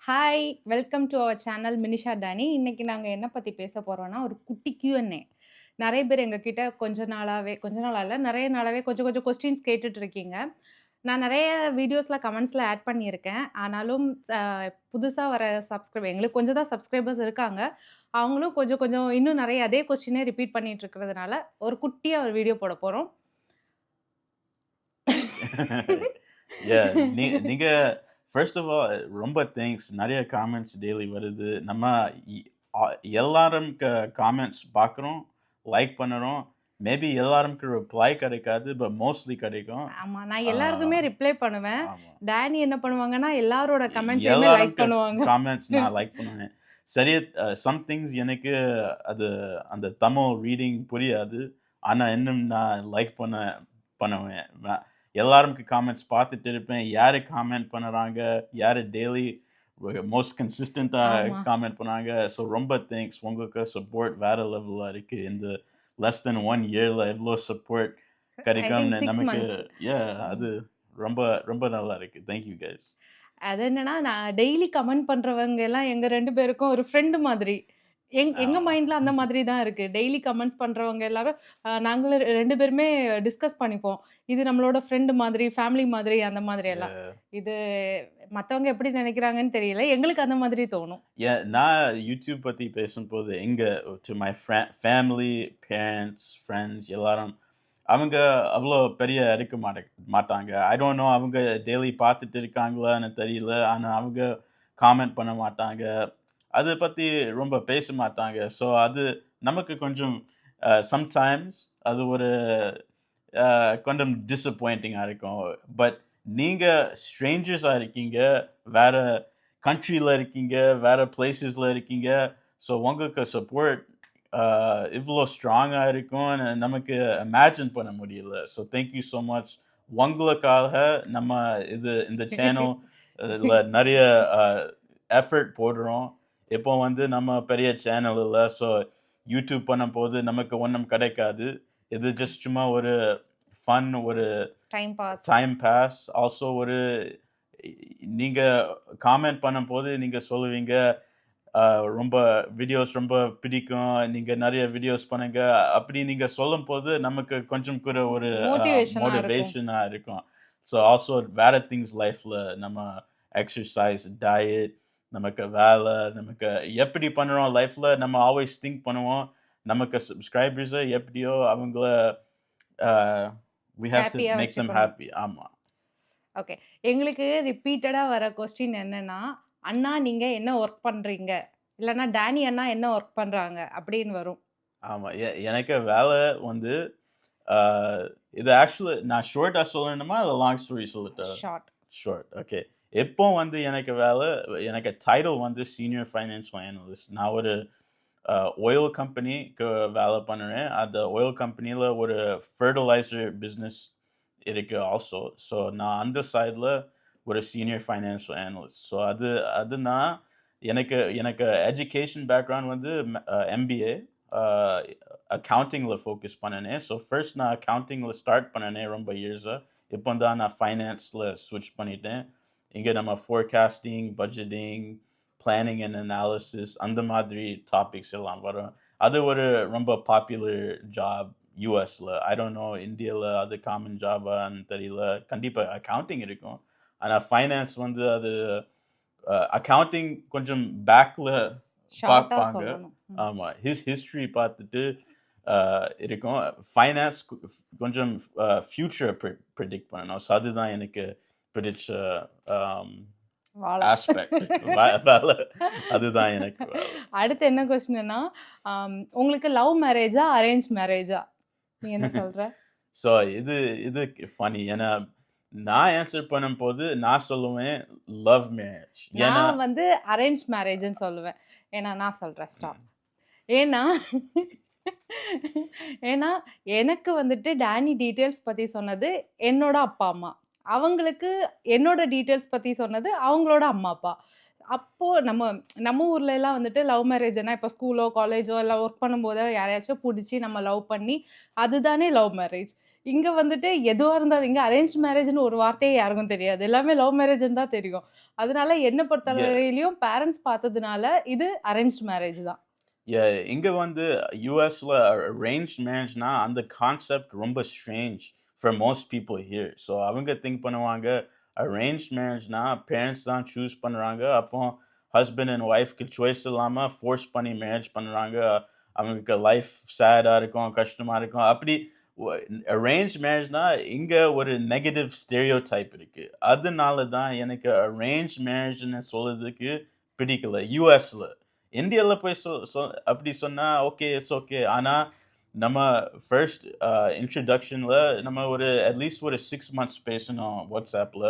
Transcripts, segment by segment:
Hi! Welcome to our channel Minisha Dani. இன்னைக்கு நாங்க என்ன பத்தி பேச போறோம்னா, ஒரு குட்டி Q&A. நெறைய பேர் எங்ககிட்ட கொஞ்ச நாளா இல்ல, நெறைய நாளாவே கொஞ்சம் கொஞ்சம் கொஸ்டின்ஸ் கேட்டுட்டு இருக்கீங்க. நான் நெறைய வீடியோஸ்ல கமெண்ட்ஸ்ல ஆட் பண்ணியிருக்கேன். ஆனாலும் அ புதுசா வர எங்களுக்கு கொஞ்சம் தான் சப்ஸ்கிரைபர்ஸ் இருக்காங்க. அவங்களும் கொஞ்சம் கொஞ்சம் இன்னும் நெறைய அதே கொஸ்டினே ரிப்பீட் பண்ணிட்டு இருக்கிறதுனால, ஒரு குட்டியா ஒரு வீடியோ போட போறோம். Yeah, நீங்க ஃபர்ஸ்ட் ஆஃப் ஆல் ரொம்ப தேங்க்ஸ். நெறைய காமெண்ட்ஸ் டெய்லி வருது. நம்ம இ அ எல்லாரும் காமெண்ட்ஸ் பார்க்குறோம், லைக் பண்ணுறோம். மேபி எல்லாருக்கும் ரிப்ளை கிடைக்காது. பட் மோஸ்ட்லி கிடைக்கும். ஆமா. நான் ஆ எல்லாருக்குமே ரிப்ளை பண்ணுவேன். ஆமா. டானி என்ன பண்ணுவாங்கன்னா, எல்லாரோட கமெண்ட்ஸையுமே எல்லாரும் லைக் பண்ணுவாங்க. காமெண்ட்ஸ் நான் லைக் பண்ணுவேன். சரியா சம் திங்ஸ் எனக்கு அது அந்த தமிழ் ரீடிங் புரியாது. ஆனா இன்னும் நான் லைக் பண்ணுவேன். எல்லாருக்கும் காமெண்ட்ஸ் பார்த்துட்டு இருப்பேன். யாரு காமெண்ட் பண்ணுறாங்க, யாரு டெய்லி மோஸ்ட் கன்சிஸ்டன்ட்டா ஆமா. காமெண்ட் பண்ணாங்க. ஸோ ரொம்ப தேங்க்ஸ். உங்களுக்கு சப்போர்ட் வேற லெவல்ல இருக்கு. இந்த லெஸ் தென் 1 இயர்ல எவ்ளோ சப்போர்ட் ஐ திங்க் கிடைக்கும்னு 6 நமக்கு மந்த்ஸ். ம். அது ரொம்ப ரொம்ப நல்லா இருக்கு. Thank you guys. அது என்னன்னா, நான் டெய்லி கமெண்ட் பண்றவங்க எல்லாம் எங்க 2 பேருக்கும் ஒரு ஃப்ரெண்ட் மாதிரி. எங்க ஆமா. மைண்ட்ல அந்த மாதிரி தான் இருக்கு. டெய்லி கமெண்ட்ஸ் பண்றவங்க எல்லாரும் நாங்களும் 2 பேருமே டிஸ்கஸ் பண்ணிப்போம். இது நம்மளோட ஃப்ரெண்ட் மாதிரி, ஃபேமிலி மாதிரி அந்த மாதிரி எல்லாம். Yeah. இது மத்தவங்க எப்படி நினைக்கிறாங்கன்னு தெரியல. எங்களுக்கு அந்த மாதிரி தோணும். நான் யூடியூப் பத்தி பேசும்போது எங்க to my family, parents, friends எல்லாரும் அவங்க அவ்வளோ பெரிய எடுக்க மாட்டாங்க. ஐ டோன்ட் நோ அவங்க டெய்லி பார்த்துட்டு இருக்காங்களான்னு தெரியல. ஆனா அவங்க காமெண்ட் பண்ண மாட்டாங்க. அத பத்தி ரொம்ப பேச மாட்டாங்க. ஸோ அது நமக்கு கொஞ்சம் சம்டைம்ஸ் அது ஒரு கொஞ்சம் டிசப்பாயிண்டிங்கா இருக்கும். பட் நீங்க ஸ்ட்ரேஞ்சர்ஸா இருக்கீங்க. வேற கண்ட்ரில இருக்கீங்க. வேற பிளேஸஸ்ல இருக்கீங்க. ஸோ உங்களுக்கு சப்போர்ட் இவ்ளோ ஸ்ட்ராங்கா இருக்கும்னு நமக்கு இமேஜின் பண்ண முடியல. So thank you so much. உங்களுக்காக நம்ம இந்த சேனல் ல நெறைய அ எஃபோர்ட் போடுறோம். இப்போ வந்து நம்ம பெரிய சேனல் இல்ல. ஸோ யூடியூப் பண்ணும்போது நமக்கு ஒண்ணும் கிடைக்காது. இது ஜஸ்ட் சும்மா ஒரு ஃபன் ஒரு time pass. Time pass. Also ஒரு நீங்க காமெண்ட் பண்ணும்போது நீங்க சொல்லுவீங்க, அ ரொம்ப வீடியோஸ் ரொம்ப பிடிக்கும். நீங்க நெறைய வீடியோஸ் பண்ணுங்க. அப்படி நீங்க சொல்லும்போது நமக்கு கொஞ்சம் கூட ஒரு மோட்டிவேஷனா இருக்கும். மோட்டிவேஷனா இருக்கும். ஸோ ஆல்சோ வேற திங்ஸ் லைஃப்ல நம்ம எக்ஸர்சைஸ், டயட், நமக்கு வேலை, நமக்கு எப்படி பண்ணுறோம் லைஃப்ல நம்ம ஆல்வேஸ் திங்க் பண்ணுவோம். நமக்கு சப்ஸ்கிரைபர்ஸ எப்படியோ அவங்கள அ we have to ஹேப்பியா make them வச்சுக்கணும். happy. ஆமா. ஓகே. எங்களுக்கு ரிப்பீட்டடா வர கொஸ்டின் என்னன்னா, "அண்ணா நீங்க என்ன வொர்க் பண்றீங்க?" இல்லன்னா, "டானி அண்ணா என்ன வொர்க் பண்றாங்க?" அப்படின்னு வரும். ஆமா. எனக்கு வேலை வந்து அ இது ஆக்சுவலி நான் ஷார்ட்டா சொல்லணுமா? இல்ல லாங் ஸ்டோரி சொல்லட்டா? ஷார்ட். ஷார்ட். ஓகே. எப்போ வந்து எனக்கு வேலை எனக்கு டைட்டில் வந்து சீனியர் ஃபைனான்ஷியல் அனலிஸ்ட். நான் ஒரு அ ஆயில் கம்பெனிக்கு வேலை பண்ணுறேன். அந்த ஆயில் கம்பெனியில ஒரு ஃபெர்டிலைசர் பிசினஸ் இருக்கு ஆல்சோ. ஸோ நான் அந்த சைட்ல ஒரு சீனியர் ஃபைனான்ஷியல் அனலிஸ்ட். ஸோ அது நான் எனக்கு எனக்கு எஜுகேஷன் பேக்ரவுண்ட் வந்து எம்பிஏ அ அக்கவுண்டிங்ல ஃபோக்கஸ் பண்ணுனேன். ஸோ ஃபர்ஸ்ட் நான் அக்கவுண்டிங்ல ஸ்டார்ட் பண்ணுனேன் ரொம்ப இயர்ஸா. இப்போ தான் நான் ஃபைனான்ஸ்ல ஸ்விட்ச் பண்ணிட்டேன். இங்க நம்ம forecasting, budgeting, planning and analysis அந்த மாதிரி டாபிக்ஸ் எல்லாம் வரும். அது ஒரு ரொம்ப பாப்புலர் ஜாப் யுஎஸ்ல. ஐ டோன்ட் நோ இந்தியால அது காமன் ஜாபான்னு தெரியல. கண்டிப்பா அக்கவுண்டிங் இருக்கும். ஆனா ஃபைனான்ஸ் வந்து அது அக்கவுண்டிங் கொஞ்சம் பேக்ல ஷார்ட்டா பார்ப்பாங்க. சொல்லணும். ம். ஆமா. ஹிஸ்டரி பார்த்துட்டு அ இருக்கும். ஃபைனான்ஸ் கொஞ்சம் ஃபியூச்சர் பிரெடிக்ட் பண்ணணும். ஸோ அதுதான் எனக்கு பிடிச்ச அம் வாழ. ஆஸ்பெக்ட். வேலை அதுதான் எனக்கு வேலை. அடுத்து என்ன கொஸ்டின்னா, உங்களுக்கு லவ் மேரேஜா? அரேஞ்ச் மேரேஜா? நீ என்ன சொல்ற? ஸோ இது இது ஃபன்னி. ஏன்னா நான் ஆன்ஸர் பண்ணும்போது நான் சொல்லுவேன் லவ் மேரேஜ். ஏன்னா நான் வந்து அரேஞ்ச் மேரேஜ்ன்னு சொல்லுவேன். ஏன்னா நான் சொல்றேன். ஸ்டாப். ம். ஏன்னா ஏன்னா எனக்கு வந்துட்டு டானி டீட்டெயில்ஸ் பத்தி சொன்னது என்னோட அப்பா, அம்மா. அவங்களுக்கு என்னோட டீட்டெயில்ஸ் பத்தி சொன்னது அவங்களோட அம்மா, அப்பா. அப்போ நம்ம நம்ம ஊர்ல எல்லாம் வந்துட்டு லவ் மேரேஜ்னா இப்ப ஸ்கூலோ, காலேஜோ இல்ல ஒர்க் பண்ணும்போதோ யாரையாச்சும் புடிச்சு நம்ம லவ் பண்ணி அதுதானே லவ் மேரேஜ். இங்க வந்துட்டு எதுவா இருந்தாலும் இங்க அரேஞ்ச் மேரேஜ்ன்னு ஒரு வார்த்தையே யாருக்கும் தெரியாது. எல்லாமே லவ் மேரேஜ்ன்னு தான் தெரியும். அதனால என்ன Yeah. பொறுத்தவரையிலயும் பேரண்ட்ஸ் பார்த்ததுனால இது அரேஞ்ச்ட் மேரேஜ் தான். Yeah, இங்க வந்து யூஎஸ்ல arranged marriageனா அந்த கான்செப்ட் ரொம்ப strange for most people here. So அவங்க திங்க் பண்ணுவாங்க arranged marriageனா பேரண்ட்ஸ் தான் சூஸ் பண்றாங்க. அப்போ ஹஸ்பண்ட் அண்ட் ஒய்ஃப்க்கு சாய்ஸ் இல்லாம ஃபோர்ஸ் பண்ணி மேரேஜ் பண்றாங்க. அவங்களுக்கு லைஃப் சேடா இருக்கும், கஷ்டமா இருக்கும். அப்படி அரேஞ்ச் மேரேஜ்னா இங்க ஒரு நெகட்டிவ் ஸ்டெரியோ டைப் இருக்கு. அதனால தான் எனக்கு அரேஞ்ச் மேரேஜ்னு சொல்றதுக்கு பிடிக்கல யூஎஸ்ல. இந்தியால போய் அப்படி சொன்னா ஓகே, இட்ஸ் ஓகே. ஆனா நம்ம ஃபர்ஸ்ட் இன்ட்ரோடக்ஷன்ல நம்ம ஒரு அட்லீஸ்ட் ஒரு 6 மந்த்ஸ் பேசணும் வாட்ஸ்அப்ல.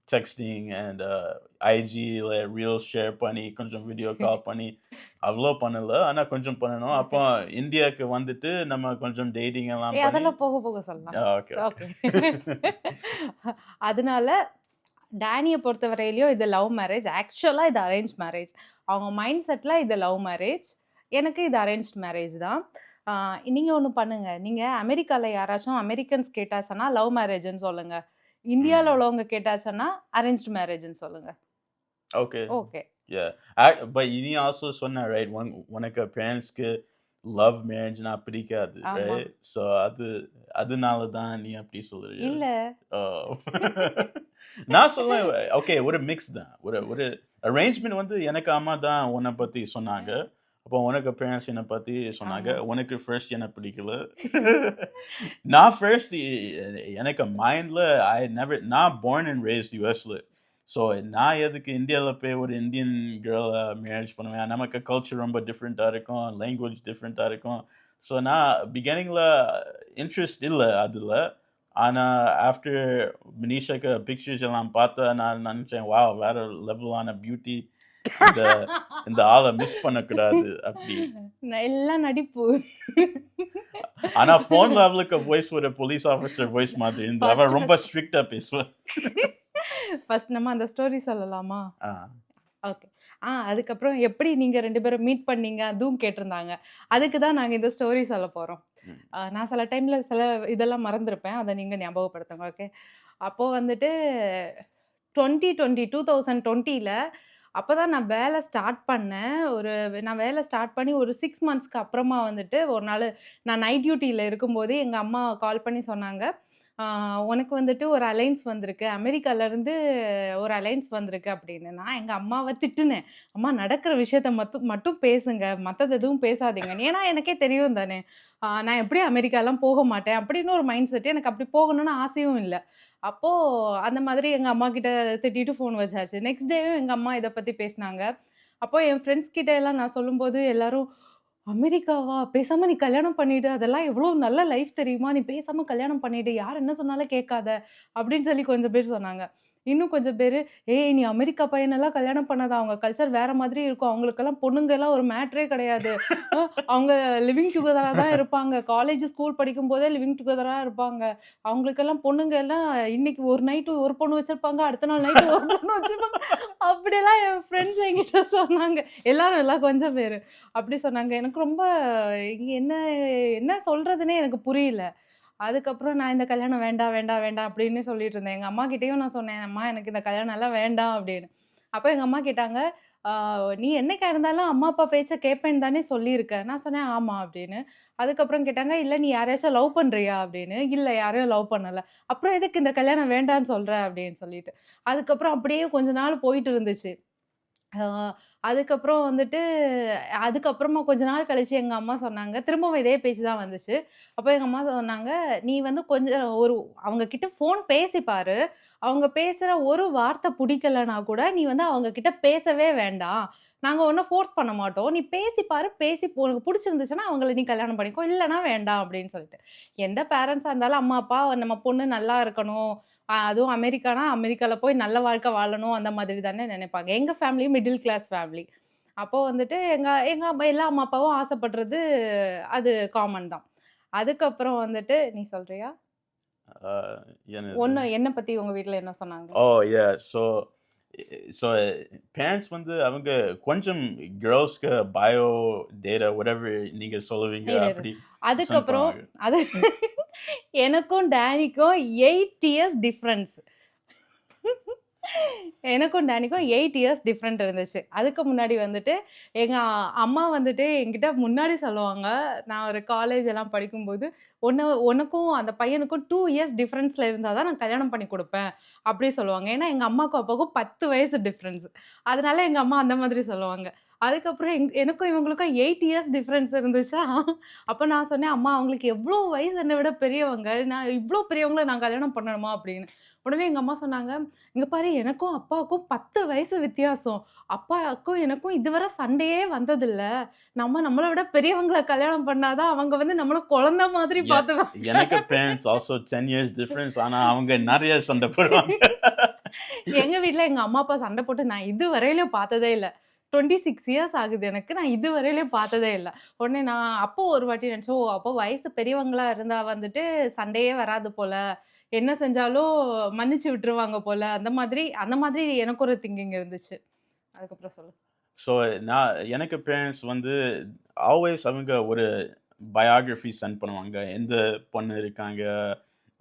டெக்ஸ்டிங் அண்ட் ஐஜில ரீல்ஸ் ஷேர் பண்ணி, கொஞ்சம் வீடியோ கால் பண்ணி அவ்வளோ பண்ணல. ஆனா கொஞ்சம் பண்ணணும். ஓகே. அப்போ இந்தியாவுக்கு வந்துட்டு நம்ம கொஞ்சம் டேட்டிங் எல்லாம் பண்ணி அதெல்லாம் போக போக சொல்லலாம். Okay, okay. ஓகே. அதனால டேனிய பொறுத்தவரையிலயும் இது லவ் மேரேஜ். ஆக்சுவலா இது அரேஞ்ச் மேரேஜ். அவங்க மைண்ட் செட்ல இது லவ் மேரேஜ். எனக்கு இது அரேஞ்ச்ட் மேரேஜ் தான். நீங்க ஒண்ணு பண்ணுங்க. நீங்க அமெரிக்கால யாராச்சும் அமெரிக்கன்ஸ் கேட்டாச்சுன்னா லவ் மேரேஜ்ன்னு சொல்லுங்க. இந்தியால ம். உள்ளவங்க கேட்டாச்சுன்னா அரேஞ்ச்ட் மேரேஜ்ன்னு சொல்லுங்க. ஓகே. ஓகே. Yeah. But நீ also சொன்ன ரைட் உனக்கு பேரண்ட்ஸ்க்கு லவ் மேரேஜ்னா பிடிக்காது ஆமா. ரைட்? ஸோ அதனால தான் நீ அப்படி சொல்றியா? இல்ல. ஓ. நான் சொல்ல ஓகே ஒரு மிக்ஸ் தான். ஒரு அரேஞ்ச்மெண்ட் வந்து எனக்கு அம்மா தான் உன்னை பத்தி சொன்னாங்க. அப்போ உனக்கு பேரண்ட்ஸ் என்னை பத்தி சொன்னாங்க. ஆமா. உனக்கு ஃபர்ஸ்ட் என்ன பிடிக்கல. நான் ஃபர்ஸ்ட் எனக்கு மைண்ட்ல நான் born and raised யூஎஸ்ல. ஸோ நான் எதுக்கு இந்தியாவில் போய் ஒரு இந்தியன் கேர்ளை மேரேஜ் பண்ணுவேன்? நமக்கு கல்ச்சர் ரொம்ப டிஃப்ரெண்ட்டாக இருக்கும், லாங்குவேஜ் டிஃப்ரெண்ட்டாக இருக்கும். ஸோ நான் பிகினிங்கில் இன்ட்ரெஸ்ட் இல்லை அதில். ஆனால் ஆஃப்டர் மினிஷாக்கு பிக்சர்ஸ் எல்லாம் பார்த்தா நான் நினச்சேன், வா வேற லெவலான பியூட்டி, இந்த இந்த ஆளை மிஸ் பண்ணக்கூடாது அப்படி. எல்லாம் நடிப்பு. ஆனால் ஃபோனில் அவளுக்கு வாய்ஸ் ஒரு போலீஸ் ஆஃபீஸர் வாய்ஸ் மாதிரி இருந்தது. அவள் ரொம்ப ஸ்ட்ரிக்டாக பேசுவாள். ஃபர்ஸ்ட் நம்ம அந்த ஸ்டோரி சொல்லலாமா? ஆ ஓகே. அதுக்கப்புறம் எப்படி நீங்க 2 பேரும் மீட் பண்ணீங்க? அதுவும் கேட்டிருந்தாங்க. அதுக்கு தான் நாங்க இந்த ஸ்டோரி சொல்லப் போறோம். ம். நான் சில டைம்ல சில இதெல்லாம் மறந்திருப்பேன். அத நீங்க ஞாபகப்படுத்துங்க. ஓகே. அப்போ வந்துட்டு 2020ல அப்பதான் நான் வேலை ஸ்டார்ட் பண்ணேன். நான் வேலை ஸ்டார்ட் பண்ணி ஒரு 6 மந்த்ஸ்க்கு அப்புறமா வந்துட்டு ஒரு நாள் நான் நைட் டியூட்டில இருக்கும்போதே எங்க அம்மா கால் பண்ணி சொன்னாங்க. உனக்கு வந்துட்டு ஒரு அலைன்ஸ் வந்திருக்கு. அமெரிக்காலருந்து ஒரு அலைன்ஸ் வந்திருக்கு அப்படின்னு. நான் எங்க அம்மாவ திட்டுனேன். அம்மா நடக்கிற விஷயத்த மட்டும் பேசுங்க. மத்தது எதுவும் பேசாதீங்கன்னு. ஏன்னா எனக்கே தெரியும் தானே. நான் எப்படியும் அமெரிக்காலாம் போக மாட்டேன். அப்படின்னு ஒரு மைண்ட் செட். எனக்கு அப்படி போகணும்னு ஆசையும் இல்ல. அப்போ அந்த மாதிரி எங்க அம்மாகிட்ட திட்டிட்டு ஃபோன் வச்சாச்சு. நெக்ஸ்ட் டேவும் எங்க அம்மா இத பத்தி பேசுனாங்க. அப்போ என் ஃப்ரெண்ட்ஸ் கிட்ட எல்லாம் நான் சொல்லும்போது எல்லாரும், "அமெரிக்காவா? பேசாம நீ கல்யாணம் பண்ணிடு. அதெல்லாம் எவ்ளோ நல்ல லைஃப் தெரியுமா? நீ பேசாம கல்யாணம் பண்ணிடு. யார் என்ன சொன்னாலும் கேட்காத." அப்படின்னு சொல்லி கொஞ்சம் பேர் சொன்னாங்க. இன்னும் கொஞ்சம் பேரு, "ஏய் நீ அமெரிக்கா பையனெல்லாம் கல்யாணம் பண்ணாத. அவங்க கல்ச்சர் வேற மாதிரி இருக்கும். அவங்களுக்கெல்லாம் பொண்ணுங்கலாம் ஒரு மேட்டரே கிடையாது. அ அவங்க லிவிங் டுகெதரா தான் இருப்பாங்க. காலேஜ், ஸ்கூல் படிக்கும்போதே லிவிங் டுகெதரா இருப்பாங்க. அவங்களுக்கெல்லாம் பொண்ணுங்க எல்லாம் இன்னைக்கு ஒரு நைட்டு ஒரு பொண்ணு வச்சிருப்பாங்க. அடுத்த நாள் நைட்டு ஒரு பொண்ணு வச்சிருப்பாங்க." அப்படியெல்லாம் என் ஃப்ரெண்ட்ஸ் என்கிட்ட சொன்னாங்க. எல்லாரும் இல்ல கொஞ்சம் பேரு. அப்படி சொன்னாங்க. எனக்கு ரொம்ப என்ன என்ன சொல்றதுன்னே எனக்கு புரியல. அதுக்கப்புறம் நான் இந்த கல்யாணம் வேண்டாம், வேண்டாம், வேண்டாம் அப்படின்னு சொல்லிட்டு இருந்தேன். எங்க அம்மாகிட்டயும் நான் சொன்னேன், "அம்மா எனக்கு இந்த கல்யாணம்லாம் வேண்டாம்" அப்படின்னு. அப்ப எங்க அம்மா கேட்டாங்க, "ஆ நீ என்னைக்கா இருந்தாலும் அம்மா, அப்பா பேச்ச கேட்பேன்னு தானே சொல்லியிருக்க?" நான் சொன்னேன், "ஆமா" அப்படின்னு. அதுக்கப்புறம் கேட்டாங்க, "இல்ல நீ யாரையாச்சும் லவ் பண்றியா?" அப்படின்னு. "இல்ல யாரையும் லவ் பண்ணல." "அப்புறம் எதுக்கு இந்த கல்யாணம் வேண்டான்னு சொல்ற?" அப்படின்னு சொல்லிட்டு. அதுக்கப்புறம் அப்படியே கொஞ்ச நாள் போயிட்டு இருந்துச்சு. ஆ அதுக்கப்புறம் வந்துட்டு அதுக்கப்புறமா கொஞ்ச நாள் கழிச்சு எங்க அம்மா சொன்னாங்க. திரும்பவும் இதே பேச்சு தான் வந்துச்சு. அப்ப எங்க அம்மா சொன்னாங்க, "நீ வந்து கொஞ்சம் அவங்க கிட்ட ஃபோன் பேசி பாரு. அவங்க பேசுற ஒரு வார்த்தை புடிக்கலனா கூட, நீ வந்து அவங்க கிட்ட பேசவே வேண்டாம். நாங்க ஒண்ணும் ஃபோர்ஸ் பண்ண மாட்டோம். நீ பேசி பாரு. உனக்கு புடிச்சிருந்துச்சுன்னா அவங்கள நீ கல்யாணம் பண்ணிக்கோ. இல்லன்னா வேண்டாம்." அப்படின்னு சொல்லிட்டு. எந்த பேரண்ட்ஸா இருந்தாலும் அம்மா, அப்பா நம்ம பொண்ணு நல்லா இருக்கணும். அதுவும் அமெரிக்கானா, அமெரிக்கால போய் நல்ல வாழ்க்கை வாழணும் அந்த மாதிரி தானே நினைப்பாங்க. எங்க ஃபேமிலியும் மிடில் கிளாஸ் ஃபேமிலி. அப்போ வந்துட்டு எங்க எங்க எல்லா அம்மா, அப்பாவும் ஆசைப்படுறது அது காமன் தான். அதுக்கப்புறம் வந்துட்டு நீ சொல்றியா? ஆ, என்னது? என்ன பத்தி உங்க வீட்ல என்ன சொன்னாங்க? ஓ யா ஸோ பேரண்ட்ஸ் வந்து அவங்க கொஞ்சம் கேர்ள்ஸ்க்கு பயோ டேட்டா whatever நீங்க சொல்லுவீங்க இரு, இரு. அப்படி சென்ட் அதுக்கப்புறம் பண்ணுவாங்க. அது எனக்கும் டேனிக்கும் 8 இயர்ஸ் டிஃபரன்ஸ். எனக்கும் டேனிக்கும் 8 இயர்ஸ் டிஃப்ரெண்ட் இருந்துச்சு. அதுக்கு முன்னாடி வந்துட்டு, எங்க அம்மா வந்துட்டு என்கிட்ட முன்னாடி சொல்லுவாங்க. நான் ஒரு காலேஜ் எல்லாம் படிக்கும்போது, உனக்கும் அந்த பையனுக்கும் 2 இயர்ஸ் டிஃபரன்ஸ்ல இருந்தா தான் நான் கல்யாணம் பண்ணி குடுப்பேன்." அப்படி சொல்லுவாங்க. ஏன்னா எங்க அம்மாக்கும் அப்பாவுக்கும் 10 வயசு டிஃபரன்ஸ். அதனால எங்க அம்மா அந்த மாதிரி சொல்லுவாங்க. அதுக்கப்புறம் எனக்கும் இவங்களுக்கும் 8 இயர்ஸ் டிஃபரன்ஸ் இருந்துச்சா, அப்ப நான் சொன்னேன், "அம்மா அவங்களுக்கு எவ்ளோ வயசு என்ன விட பெரியவங்க. நான் இவ்ளோ பெரியவங்கள நான் கல்யாணம் பண்ணணுமா?" அப்படின்னு. உடனே எங்க அம்மா சொன்னாங்க, "இங்க பாரு எனக்கும் அப்பாவுக்கும் 10 வயசு வித்தியாசம். அப்பாவுக்கும் எனக்கும் இதுவரை சண்டையே வந்ததில்ல. நம்மள விட பெரியவங்கள கல்யாணம் பண்ணா தான் அவங்க வந்து நம்மள குழந்தை மாதிரி எ பார்த்துப்பாங்க." எனக்கு parents also 10 years difference. ஆனா அவங்க நெறைய சண்டை போடுவாங்க. எங்க வீட்ல எங்க அம்மா, அப்பா சண்டை போட்டு நான் இதுவரையிலும் பார்த்ததே இல்ல. 26 இயர்ஸ் ஆகுது எனக்கு. நான் இதுவரையிலும் பார்த்ததே இல்ல. உடனே நான் அப்போ ஒரு வாட்டி நினைச்சேன், ஓ! அப்போ வயசு பெரியவங்களா இருந்தா வந்துட்டு சண்டையே வராது போல. என்ன செஞ்சாலும் மன்னிச்சு விட்டுருவாங்க போல. அந்த மாதிரி எனக்கு ஒரு திங்கிங் இருந்துச்சு. அதுக்கப்புறம் சொல்லு. ஸோ எனக்கு பேரண்ட்ஸ் வந்து ஆல்வேஸ் அவங்க ஒரு பயோகிராஃபி சென்ட் பண்ணுவாங்க. எந்த பொண்ணு இருக்காங்க,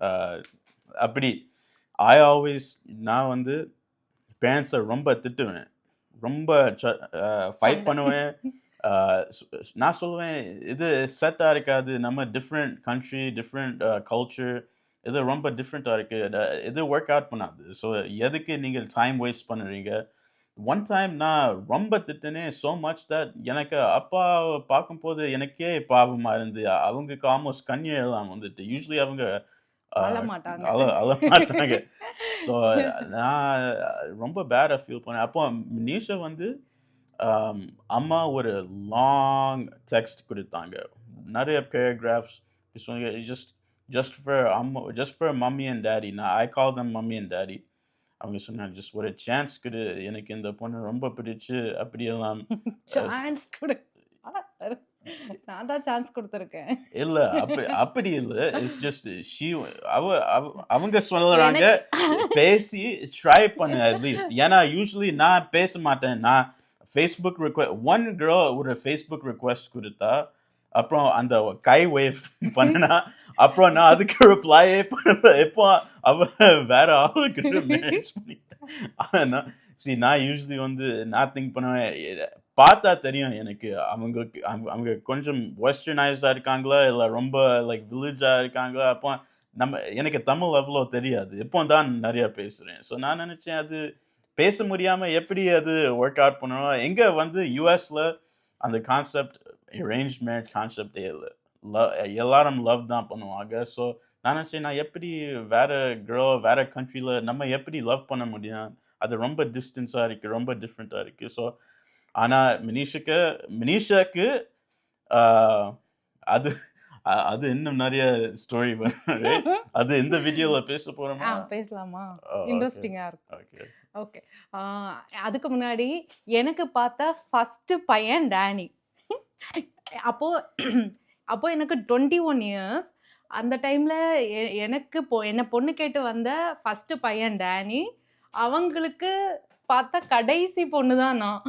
அ அப்படி. ஐ ஆல்வேஸ் நான் வந்து பேரண்ட்ஸ ரொம்ப திட்டுவேன். ரொம்ப ச ஃபைட் சண்டை. பண்ணுவேன். அ ஸ் நான் சொல்லுவேன், "இது செட்டா இருக்காது. நம்ம டிஃபரண்ட் கண்ட்ரி, டிஃபரண்ட் கல்ச்சர். இது ரொம்ப டிஃபரண்ட்டா இருக்கு. இது ஒர்க் அவுட் பண்ணாது. ஸோ எதுக்கு நீங்க டைம் வேஸ்ட் பண்ணுறீங்க?" ஒன் டைம் நான் ரொம்ப திட்டினேன். சோ மச் தட் எனக்கு அப்பாவ பார்க்கும்போது எனக்கே பாவமா இருந்து, அவங்களுக்கு ஆல்மோஸ்ட் கண்ணீர் எல்லாம் வந்துட்டு. யூசுவலி அவங்க அ அழ மாட்டாங்க. அழமாட்டாங்க. ஸோ நான் ரொம்ப பேடா ஃபீல் பண்ணேன். அப்போ நிஷா வந்து அம் அம்மா ஒரு லாங் டெக்ஸ்ட் குடுத்தாங்க. நெறைய பேராகிராஃப்ஸ் சொன்னாங்க. Just for mummy and daddy. I call them mummy and daddy. அவங்க சொன்னாங்க, "ஜஸ்ட் ஒரு சான்ஸ் குடு. எனக்கு இந்த பொண்ணு ரொம்ப பிடிச்சு." அப்படியெல்லாம் அ சான்ஸ் குடு. நான் தான் சான்ஸ் குடுத்துருக்கேன். இல்ல. அப்படி இல்ல. இட்ஸ் ஜஸ்ட் ஷி அவ அவ அவங்க சொல்றாங்க, எனக்கு பேசி ட்ரை பண்ணு அட்லீஸ்ட். ஏன்னா யூசுவலி நான் பேச மாட்டேன். நான் Facebook ஒன் கேர்ள் ஒரு Facebook ரிக்வெஸ்ட் குடுத்தா, அப்புறம் அந்த கை வேவ் பண்ணுனா, அப்புறம் நான் அதுக்கு ரிப்ளையே பண்ணல. இப்போ அவ வேற ஆளுகிட்ட மேரேஜ் பண்ணிட்டா. ஆனா நான் யூசுவலி வந்து நான் திங்க் பண்ணுவேன், பார்த்தா தெரியும் எனக்கு. அவங்க கொஞ்சம் வெஸ்டர்னைஸ்டா இருக்காங்களா? இல்ல ரொம்ப லைக் வில்லேஜா இருக்காங்களா? அப்போ எனக்கு தமிழ் அவ்வளோ தெரியாது. இப்போ தான் நெறைய பேசுறேன். ஸோ நான் நெனச்சேன் அது பேச முடியாம எப்படி அது ஒர்க் அவுட் பண்ணணும்? எங்க வந்து யுஎஸ்ல அந்த கான்செப்ட் அரேஞ்ச்ட் மேரேஜ் கான்செப்ட்டே இல்ல. ல எல்லாரும் லவ் தான் பண்ணுவாங்க. ஸோ நான் நெனச்சேன் நான் எப்படி வேற வேற கண்ட்ரில நம்ம எப்படி லவ் பண்ண முடியும்? அது ரொம்ப டிஸ்டன்ஸா இருக்கு. ரொம்ப டிஃபரெண்ட்டா இருக்கு. ஸோ ஆனா மினிஷாக்கு ஆ அது அது இன்னும் நெறைய ஸ்டோரி வரும். ரைட்? அது இந்த வீடியோல பேச போறோமா? பேசலாமா? ஓகே. இன்ட்ரஸ்டிங்கா இருக்கும். ஓகே. ஓகே. ஆ அதுக்கு முன்னாடி எனக்கு பார்த்த ஃபர்ஸ்ட் பையன் டேனி. அப்போ அப்போ எனக்கு 21 இயர்ஸ். அந்த டைம்ல எனக்கு என்ன பொண்ணு கேட்டு வந்த ஃபர்ஸ்ட் பையன் டேனி. அவங்களுக்கு பார்த்த கடைசி பொண்ணு தான் நான்.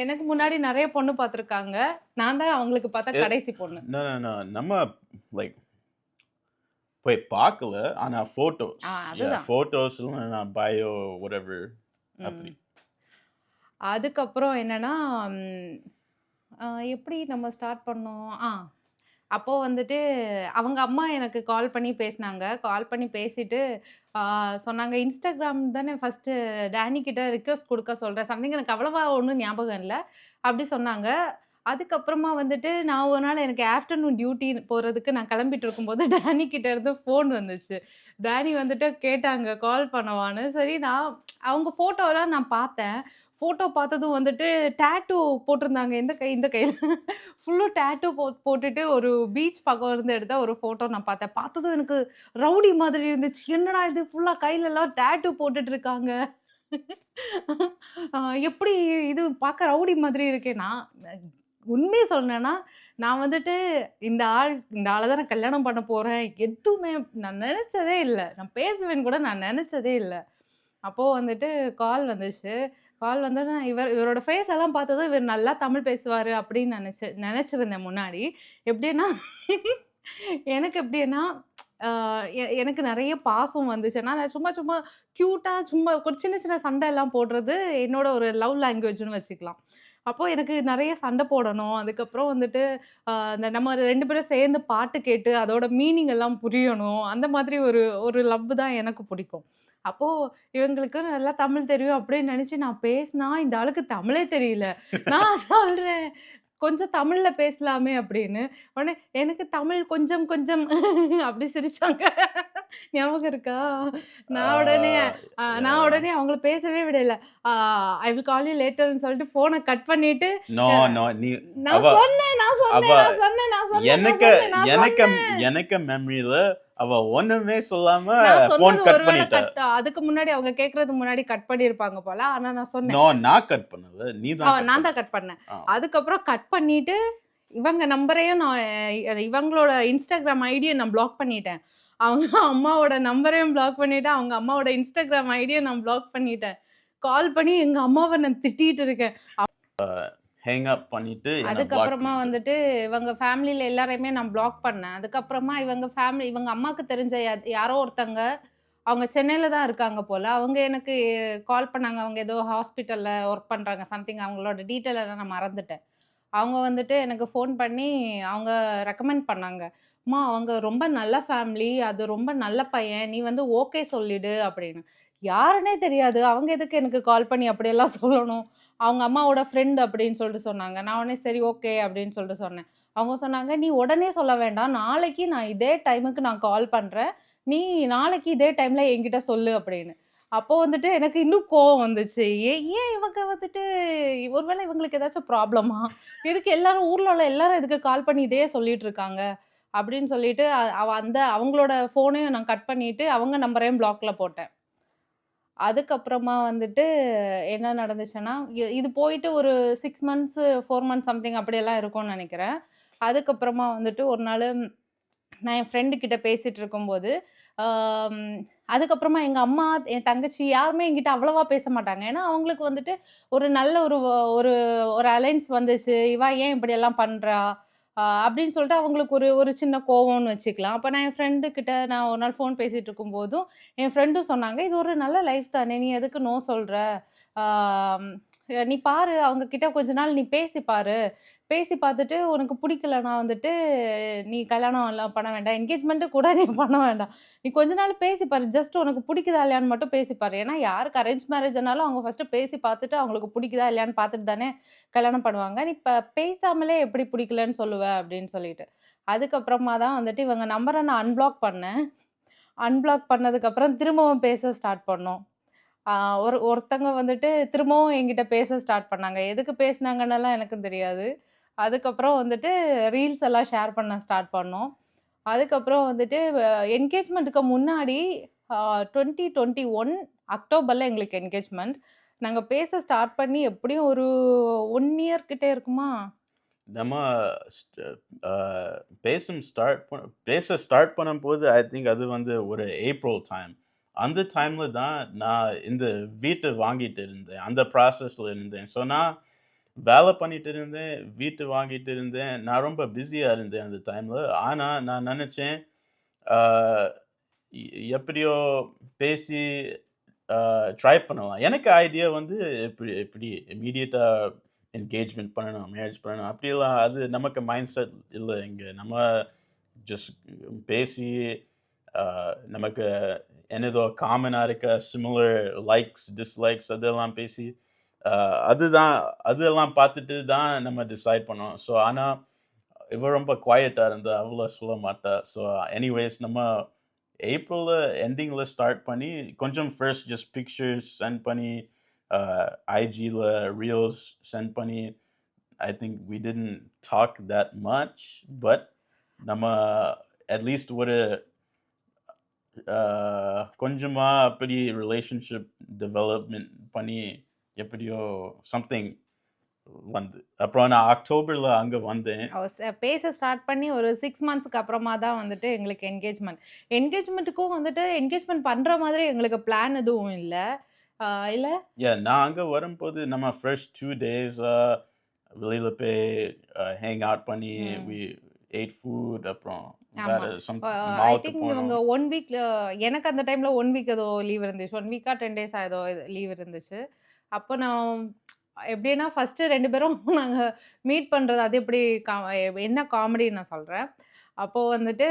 எனக்கு முன்னாடி நெறைய பொண்ணு பார்த்துருக்காங்க. நான் தான் அவங்களுக்கு பார்த்த எ கடைசி பொண்ணு. No, no, no. நம்ம லைக் போய் பார்க்கல. ஆனா ஃபோட்டோஸ். அதுதான். ஃபோட்டோஸ் இல்லன்னா பயோ வாட்டெவர் அப்படி. ம். அதுக்கப்புறம் என்னன்னா, ம் அ எப்படி நம்ம ஸ்டார்ட் பண்ணோம்? அப்போ வந்துட்டு அவங்க அம்மா எனக்கு கால் பண்ணி பேசினாங்க. கால் பண்ணி பேசிட்டு ஆ சொன்னாங்க, "இன்ஸ்டாகிராம் தானே ஃபர்ஸ்ட்டு டேனி கிட்ட ரிக்வெஸ்ட் குடுக்க சொல்றேன்." சம்திங் எனக்கு அவ்வளவா ஒண்ணும் ஞாபகம் இல்ல. அப்படி சொன்னாங்க. அதுக்கப்புறமா வந்துட்டு நான் ஒரு நாள் எனக்கு ஆஃப்டர்நூன் டியூட்டி போறதுக்கு நான் கிளம்பிட்டு இருக்கும்போது டேனி கிட்ட இருந்து ஃபோன் வந்துச்சு. டேனி வந்துட்டு கேட்டாங்க, கால் பண்ணவான்னு. சரி அவங்க ஃபோட்டோலாம் நான் பார்த்தேன். ஃபோட்டோ பார்த்ததும் வந்துட்டு டாட்டூ போட்டிருந்தாங்க. எந்த கை இந்த கையில. ஃபுல்லும் டாட்டூ போட்டுட்டு ஒரு பீச் பக்கம் இருந்து எடுத்த ஒரு ஃபோட்டோ நான் பார்த்தேன். பார்த்ததும் எனக்கு ரவுடி மாதிரி இருந்துச்சு. என்னடா இது ஃபுல்லா கையிலலாம் டாட்டூ போட்டுட்டு இருக்காங்க. அ எப்படி இது பார்க்க ரவுடி மாதிரி இருக்கே! உண்மைய சொல்லணும்னா, நான் வந்துட்டு இந்த ஆள தான் நான் கல்யாணம் பண்ண போறேன். எதுவுமே நான் நெனச்சதே இல்ல. நான் பேசுவேன்னு கூட நான் நெனச்சதே இல்ல. அப்போ வந்துட்டு கால் வந்துச்சு. கால் வந்தோனே இவரோட ஃபேஸ் எல்லாம் பார்த்ததும் இவர் நல்லா தமிழ் பேசுவாரு அப்படின்னு நெனச்சிருந்தேன் முன்னாடி. எப்படின்னா எனக்கு எப்படின்னா, எனக்கு நெறைய பாசம் வந்துச்சு. நான் சும்மா சும்மா கியூட்டா சும்மா ஒரு சின்ன சின்ன சண்டைலாம் போடுறது என்னோட ஒரு லவ் லாங்குவேஜ்ன்னு வச்சுக்கலாம். அப்போ எனக்கு நெறைய சண்டை போடணும். அதுக்கப்புறம் வந்துட்டு அந்த நம்ம 2 பேரும் சேர்ந்து பாட்டு கேட்டு அதோட மீனிங் எல்லாம் புரியணும். அந்த மாதிரி ஒரு ஒரு லவ் தான் எனக்கு பிடிக்கும். அப்போ இவங்களுக்கு நல்லா தமிழ் தெரியும் அப்படின்னு நெனச்சு நான் பேசினா, இந்த ஆளுக்கு தமிழே தெரியல. நான் சொல்றேன், "கொஞ்சம் தமிழ்ல பேசலாமே" அப்படின்னு. உடனே எனக்கு தமிழ் கொஞ்சம் கொஞ்சம் அப்படி சிரிச்சாங்க. ஞாபகம் இருக்கா? நான் உடனே Uh, நான் yeah. உடனே அவங்கள பேசவே விடல. ஆ ஐ வில் கால் யூ லேட்டர்ன்னு சொல்லிட்டு ஃபோன கட் பண்ணிட்டு, No, அ no. நான் அவ சொன்னேன், நான் அவ சொன்னேன், நான் சொன்னேன், நான் சொன்னேன், நான் எனக்கு சொன்னேன், நான் எனக்கு சொன்னேன். எனக்கு மெமரியில அவ ஒண்ணுமே சொல்லாம நான் ஃபோன் சொன்னது கட் ஒரு வேள பண்ணிட்டா. அதுக்கு முன்னாடி அவங்க கேட்கறதுக்கு முன்னாடி கட் பண்ணியிருப்பாங்க போல. ஆனா நான் சொன்னேன். No, நான் கட் பண்ணல. நீ தான் கட் நான் பண்ண. தான் கட் பண்ணேன். ஆ. அதுக்கப்புறம் கட் பண்ணிட்டு, இவங்க நம்பரையும் நான் இவங்களோட Instagram ஐடிய நான் பிளாக் பண்ணிட்டேன். அவங்க அம்மாவோட நம்பரையும் பிளாக் பண்ணிட்டேன். அவங்க அம்மாவோட Instagram ஐடிய நான் பிளாக் பண்ணிட்டேன். கால் பண்ணி எங்க அம்மாவ நான் திட்டிட்டு இருக்கேன். ஹேங் அப் பண்ணிட்டு என்ன பிளாக் அதுக்கப்புறமா பண்ணிட்டு. வந்துட்டு இவங்க ஃபேமிலில எல்லாரையுமே நான் பிளாக் பண்ணேன். அதுக்கப்புறமா இவங்க அம்மாக்கு தெரிஞ்ச யாரோ ஒருத்தங்க, அவங்க சென்னையில தான் இருக்காங்க போல. அவங்க எனக்கு கால் பண்ணாங்க. அவங்க ஏதோ ஹாஸ்பிட்டல்ல ஒர்க் பண்றாங்க. சம்திங் அவங்களோட டீட்டெயில் எல்லாம் நான் மறந்துட்டேன். அவங்க வந்துட்டு எனக்கு ஃபோன் பண்ணி அவங்க ரெக்கமெண்ட் பண்ணாங்க. "அம்மா அவங்க ரொம்ப நல்ல ஃபேமிலி. அது ரொம்ப நல்ல பையன். நீ வந்து ஓகே சொல்லிடு" அப்படின்னு. யாருன்னே தெரியாது. அவங்க எதுக்கு எனக்கு கால் பண்ணி அப்படியெல்லாம் சொல்லணும்? அவங்க அம்மாவோட ஃப்ரெண்ட் அப்படின்னு சொல்லிட்டு சொன்னாங்க. நான் உடனே சரி ஓகே அப்படின்னு சொல்லிட்டு சொன்னேன். அவங்க சொன்னாங்க, "நீ உடனே சொல்ல வேண்டாம். நாளைக்கு நான் இதே டைமுக்கு நான் கால் பண்றேன். நீ நாளைக்கு இதே டைம்ல என்கிட்ட சொல்லு" அப்படின்னு. அப்போ வந்துட்டு எனக்கு இன்னும் கோவம் வந்துச்சு. ஏன் இவங்க வந்துட்டு ஒருவேளை இவங்களுக்கு ஏதாச்சும் ப்ராப்ளமா? எதுக்கு எல்லாரும் ஊர்ல உள்ள எல்லாரும் எதுக்கு கால் பண்ணி இதையே சொல்லிட்டு இருக்காங்க? அப்படின்னு சொல்லிட்டு அவங்களோட ஃபோனையும் நான் கட் பண்ணிட்டு, அவங்க நம்பரையும் பிளாக்ல போட்டேன். அதுக்கப்புறமா வந்துட்டு என்ன நடந்துச்சுன்னா, இது போயிட்டு ஒரு 6 மந்த்ஸ், 4 மந்த்ஸ் சம்திங் அப்படியெல்லாம் இருக்கும்னு நெனைக்கிறேன். அதுக்கப்புறமா வந்துட்டு ஒரு நாளு நான் என் ஃப்ரெண்டு கிட்ட பேசிட்டு இருக்கும்போது, ஆம் அதுக்கப்புறமா எங்க அம்மா, என் தங்கச்சி யாருமே என்கிட்ட அவ்வளவா பேச மாட்டாங்க. ஏன்னா, அவங்களுக்கு வந்துட்டு ஒரு நல்ல ஒரு ஒரு அலைன்ஸ் வந்துச்சு. "இவ ஏன் இப்படியெல்லாம் பண்றா?" அப்படின்னு சொல்லிட்டு அவங்களுக்கு ஒரு ஒரு சின்ன கோவம்னு வச்சுக்கலாம். அப்ப நான் என் ஃப்ரெண்டு கிட்ட நான் ஒரு நாள் ஃபோன் பேசிட்டு இருக்கும்போதும், என் ஃப்ரெண்டும் சொன்னாங்க, "இது ஒரு நல்ல லைஃப் தானே! நீ எதுக்கு நோ சொல்ற? ஆம் நீ பாரு, அவங்க கிட்ட கொஞ்ச நாள் நீ பேசி பாரு. பேசி பார்த்துட்டு உனக்கு பிடிக்கலன்னா வந்துட்டு, நீ கல்யாணம் எல்லாம் பண்ண வேண்டாம். என்கேஜ்மெண்ட் கூட நீ பண்ண வேண்டாம். நீ கொஞ்ச நாள் பேசி பாரு. ஜஸ்ட் உனக்கு பிடிக்குதா இல்லையான்னு மட்டும் பேசி பாரு. ஏன்னா யாருக்கு அரேஞ்ச் மேரேஜ்னாலும் அவங்க ஃபர்ஸ்ட்டு பேசி பார்த்துட்டு, அவங்களுக்கு பிடிக்குதா இல்லையான்னு பார்த்துட்டு தானே கல்யாணம் பண்ணுவாங்க. நீ பேசாமலே எப்படி பிடிக்கலன்னு சொல்லுவ? அப்படின்னு சொல்லிட்டு. அதுக்கப்புறமா தான் வந்துட்டு இவங்க நம்பர நான் அன்பிளாக் பண்ணேன். அன்பிளாக் பண்ணதுக்கப்புறம் திரும்பவும் பேச ஸ்டார்ட் பண்ணோம். ஆ ஒருத்தங்க வந்துட்டு திரும்பவும் என்கிட்ட பேச ஸ்டார்ட் பண்ணாங்க. எதுக்கு பேசுனாங்கன்னெல்லாம் எனக்கும் தெரியாது. அதுக்கப்புறம் வந்துட்டு ரீல்ஸ் எல்லாம் ஷேர் பண்ண ஸ்டார்ட் பண்ணோம். அதுக்கப்புறம் வந்துட்டு என்கேஜ்மென்ட்க்கு முன்னாடி 2021 அக்டோபர்ல எங்களுக்கு என்கேஜ்மென்ட். நாங்க பேச ஸ்டார்ட் பண்ணி எப்படியும் ஒரு 1 இயர் கிட்ட இருக்குமா? நம்ம ஸ்ட அ பேச ஸ்டார்ட் பண்ணும்போது, ஐ திங்க் அது வந்து ஒரு ஏப்ரல் டைம். அந்த டைம்ல தான் நான் இந்த வீட்ட வாங்கிட்டு இருந்தேன். அந்த ப்ராசஸ்ல இருந்தேன். ஸோ நான் வேலை பண்ணிட்டு இருந்தேன், வீடு வாங்கிட்டு இருந்தேன். நான் ரொம்ப பிஸியா இருந்தேன் அந்த டைம்ல. ஆனா நான் நெனச்சேன், அ எ எப்படியோ பேசி ட்ரை பண்ணலாம். எனக்கு ஐடியா வந்து இப்படி இப்படி இம்மீடியட்டா என்கேஜ்மென்ட் பண்ணணும், மேரேஜ் பண்ணணும். அப்படியெல்லாம் அது நமக்கு மைண்ட் செட் இல்ல இங்க. நம்ம ஜஸ்ட் பேசி அ நமக்கு என்னதோ காமனா இருக்க சிமிலர் லைக்ஸ், டிஸ்லைக்ஸ் அதெல்லாம் பேசி அ அதுதான் அதெல்லாம் பார்த்துட்டு தான் நம்ம டிசைட் பண்ணோம். ஸோ ஆனா இவ ரொம்ப குவைட்டா இருந்தா. அவ்வளோ சொல்ல மாட்டா. ஸோ எனிவேஸ் நம்ம ஏப்ரல்ல எண்டிங்ல ஸ்டார்ட் பண்ணி, கொஞ்சம் ஃபர்ஸ்ட் ஜஸ்ட் பிக்சர்ஸ் சென்ட் பண்ணி, அ ஐஜில ரீல்ஸ் சென்ட் பண்ணி, I think we didn't talk that much. But நம்ம அட்லீஸ்ட் ஒரு அ கொஞ்சமா அப்படி ரிலேஷன்ஷிப் டெவலப்மென்ட் பண்ணி, எப்படியோ சம்திங் வந்து. அப்புறம் நான் அக்டோபர்ல அங்க வந்தேன். பேச ஸ்டார்ட் பண்ணி ஒரு 6 மந்த்ஸ்க்கு அப்புறமா தான் வந்துட்டு எங்களுக்கு என்கேஜ்மென்ட். என்கேஜ்மென்ட்டுக்கும் வந்துட்டு என்கேஜ்மென்ட் பண்ற மாதிரி எங்களுக்கு பிளான் எதுவும் இல்ல. இல்ல? நான் அங்க வரும்போது நம்ம ஃபர்ஸ்ட் 2 டேஸ் வெளியில போய் ஹேங் அவுட் பண்ணி, ம். We ate food. அப்புறம் ஆமா. வேற சம் ஐ மாலுக்கு திங்க் இவங்க போனோம். 1 வீக் எனக்கு அந்த டைம்ல 1 வீக் ஏதோ லீவ் இருந்துச்சு. 1 வீக்கா 10 டேஸா ஏதோ லீவ் இருந்துச்சு. அப்போ நான் எப்படின்னா ஃபர்ஸ்ட்டு 2 பேரும் நாங்க மீட் பண்றது அது எப்படி கா என்ன காமெடின்னு நான் சொல்றேன். அப்போ வந்துட்டு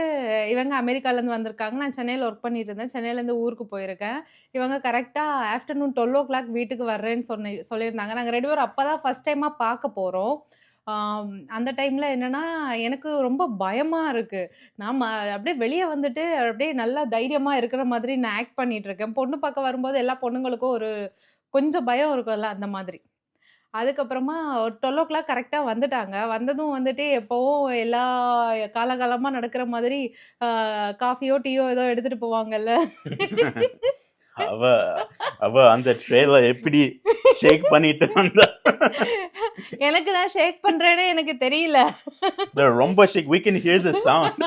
இவங்க அமெரிக்காலேருந்து வந்திருக்காங்க. நான் சென்னையில ஒர்க் பண்ணிட்டு இருந்தேன். சென்னையிலேருந்து ஊருக்கு போயிருக்கேன். இவங்க கரெக்ட்டா ஆஃப்டர்நூன் 12:00 வீட்டுக்கு வர்றேன்னு சொல்லியிருந்தாங்க. நாங்க 2 பேரும் அப்ப தான் ஃபர்ஸ்ட் டைமா பார்க்க போறோம். அந்த டைம்ல என்னன்னா, எனக்கு ரொம்ப பயமா இருக்கு. நான் அப்படியே வெளிய வந்துட்டு அப்படியே நல்லா தைரியமா இருக்கிற மாதிரி நான் ஆக்ட் பண்ணிட்டு இருக்கேன். பொண்ணு பார்க்க வரும்போது எல்லா பொண்ணுங்களுக்கும் ஒரு கொஞ்சம் பயம் இருக்கும்ல அந்த மாதிரி. அதுக்கப்புறமா ஒரு 12:00 கரெக்ட்டா வந்துட்டாங்க. வந்ததும் வந்துட்டு எப்பவும் எல்லா காலகாலமா நடக்கிற மாதிரி அ காஃபியோ, டீயோ ஏதோ எடுத்துட்டு போவாங்கல்ல. அவ அவ அந்த ட்ரேல எப்படி ஷேக் பண்ணிட்டு வந்தா. எனக்கு நான் ஷேக் பண்றேன்னே எனக்கு தெரியல. ரொம்ப ஷேக். We can hear the sound.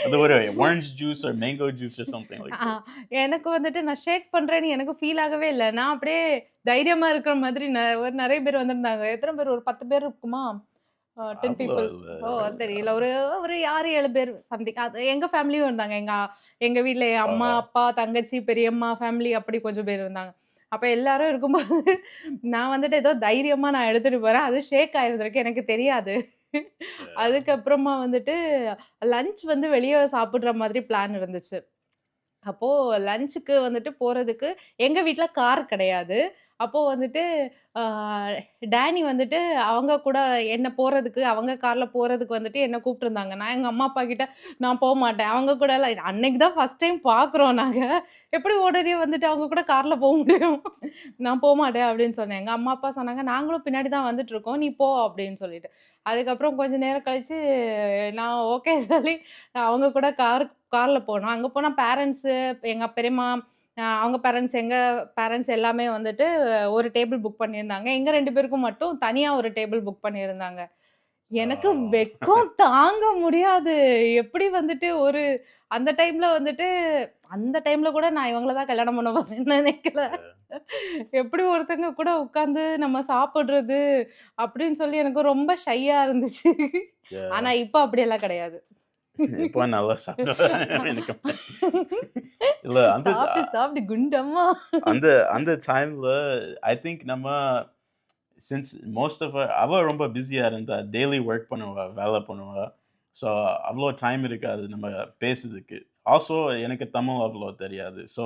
அது ஒரு orange juice or mango juice or something like uh that. எனக்கு வந்துட்டு நான் ஷேக் பண்றேன்னு எனக்கு ஃபீல் ஆகவே இல்ல. நான் அப்படியே தைரியமா இருக்கிற மாதிரி ஒரு நெறைய பேர் வந்திருந்தாங்க. எத்தன பேர் ஒரு 10 பேர் இருக்குமா? 10 அவ்ளோ பீப்பிள்ஸ். இல்ல. ஓ! தெரியல. ஒரு ஒரு 6, 7 பேர் சம்திங். அது எங்க ஃபேமிலியும் இருந்தாங்க. எங்க வீட்ல என் அம்மா, ஓஹோ! அப்பா, தங்கச்சி, பெரியம்மா ஃபேமிலி அப்படி கொஞ்சம் பேர் இருந்தாங்க. அப்ப எல்லாரும் இருக்கும்போது நான் வந்துட்டு ஏதோ தைரியமா நான் எடுத்துட்டு போறேன். அது ஷேக் ஆயிருந்திருக்கு. எனக்கு தெரியாது. அதுக்கப்புறமா வந்துட்டு லஞ்ச் வந்து வெளிய சாப்பிடுற மாதிரி பிளான் இருந்துச்சு. அப்போ லஞ்சுக்கு வந்துட்டு போறதுக்கு எங்க வீட்ல கார் கிடையாது. அப்போ வந்துட்டு ஆ டேனி வந்துட்டு அவங்க கூட என்ன போறதுக்கு அவங்க கார்ல போறதுக்கு வந்துட்டு என்ன கூப்ட்டுருந்தாங்க. நான் எங்க அம்மா, அப்பா கிட்ட நான் போமாட்டேன். அவங்க கூடலாம் அன்னைக்கு தான் ஃபர்ஸ்ட் டைம் பார்க்குறோம் நாங்க. எப்படி உடனே வந்துட்டு அவங்க கூட கார்ல போ முடியும்? நான் போமாட்டேன் அப்படின்னு சொன்னேன். எங்க அம்மா, அப்பா சொன்னாங்க, "நாங்களும் பின்னாடி தான் வந்துட்டுருக்கோம். நீ போ" அப்படின்னு சொல்லிட்டு. அதுக்கப்புறம் கொஞ்ச நேரம் கழிச்சு நான் ஓகே சொல்லி அவங்க கூட கார்ல போனோம். அங்க போனா பேரண்ட்ஸு, எங்க பெரியம்மா, அவங்க பேரண்ட்ஸ், எங்க பேரண்ட்ஸ் எல்லாமே வந்துட்டு ஒரு டேபிள் புக் பண்ணியிருந்தாங்க. எங்க 2 பேருக்கும் மட்டும் தனியா ஒரு டேபிள் புக் பண்ணியிருந்தாங்க. எனக்கு ஓ! வெட்கம் தாங்க முடியாது. எப்படி வந்துட்டு அந்த டைம்ல வந்துட்டு அந்த டைம்ல கூட நான் இவங்கள தான் கல்யாணம் பண்ண போறேன்னு நினைக்கல. எப்படி ஒருத்தங்க கூட உட்கார்ந்து நம்ம சாப்பிடுறது அப்படின்னு சொல்லி எனக்கு ரொம்ப ஷையா இருந்துச்சு. ஆனா Yeah. இப்ப அப்படியெல்லாம் கிடையாது. இப்போ நல்லா சாப்பிடுவேன் எனக்கு. இல்ல அந்த சாப்பிட்டு சாப்பிட்டு குண்டம்மா. அந்த அந்த டைம்ல ஐ திங்க் நம்ம சின்ஸ் மோஸ்ட் ஆஃப் அவ ரொம்ப பிஸியா இருந்தா. டெய்லி ஒர்க் பண்ணுவா, வேலை பண்ணுவா. ஸோ அவ்வளோ டைம் இருக்காது நம்ம பேசுறதுக்கு. ஆல்சோ எனக்கு தமிழ் அவ்வளோ தெரியாது. ஸோ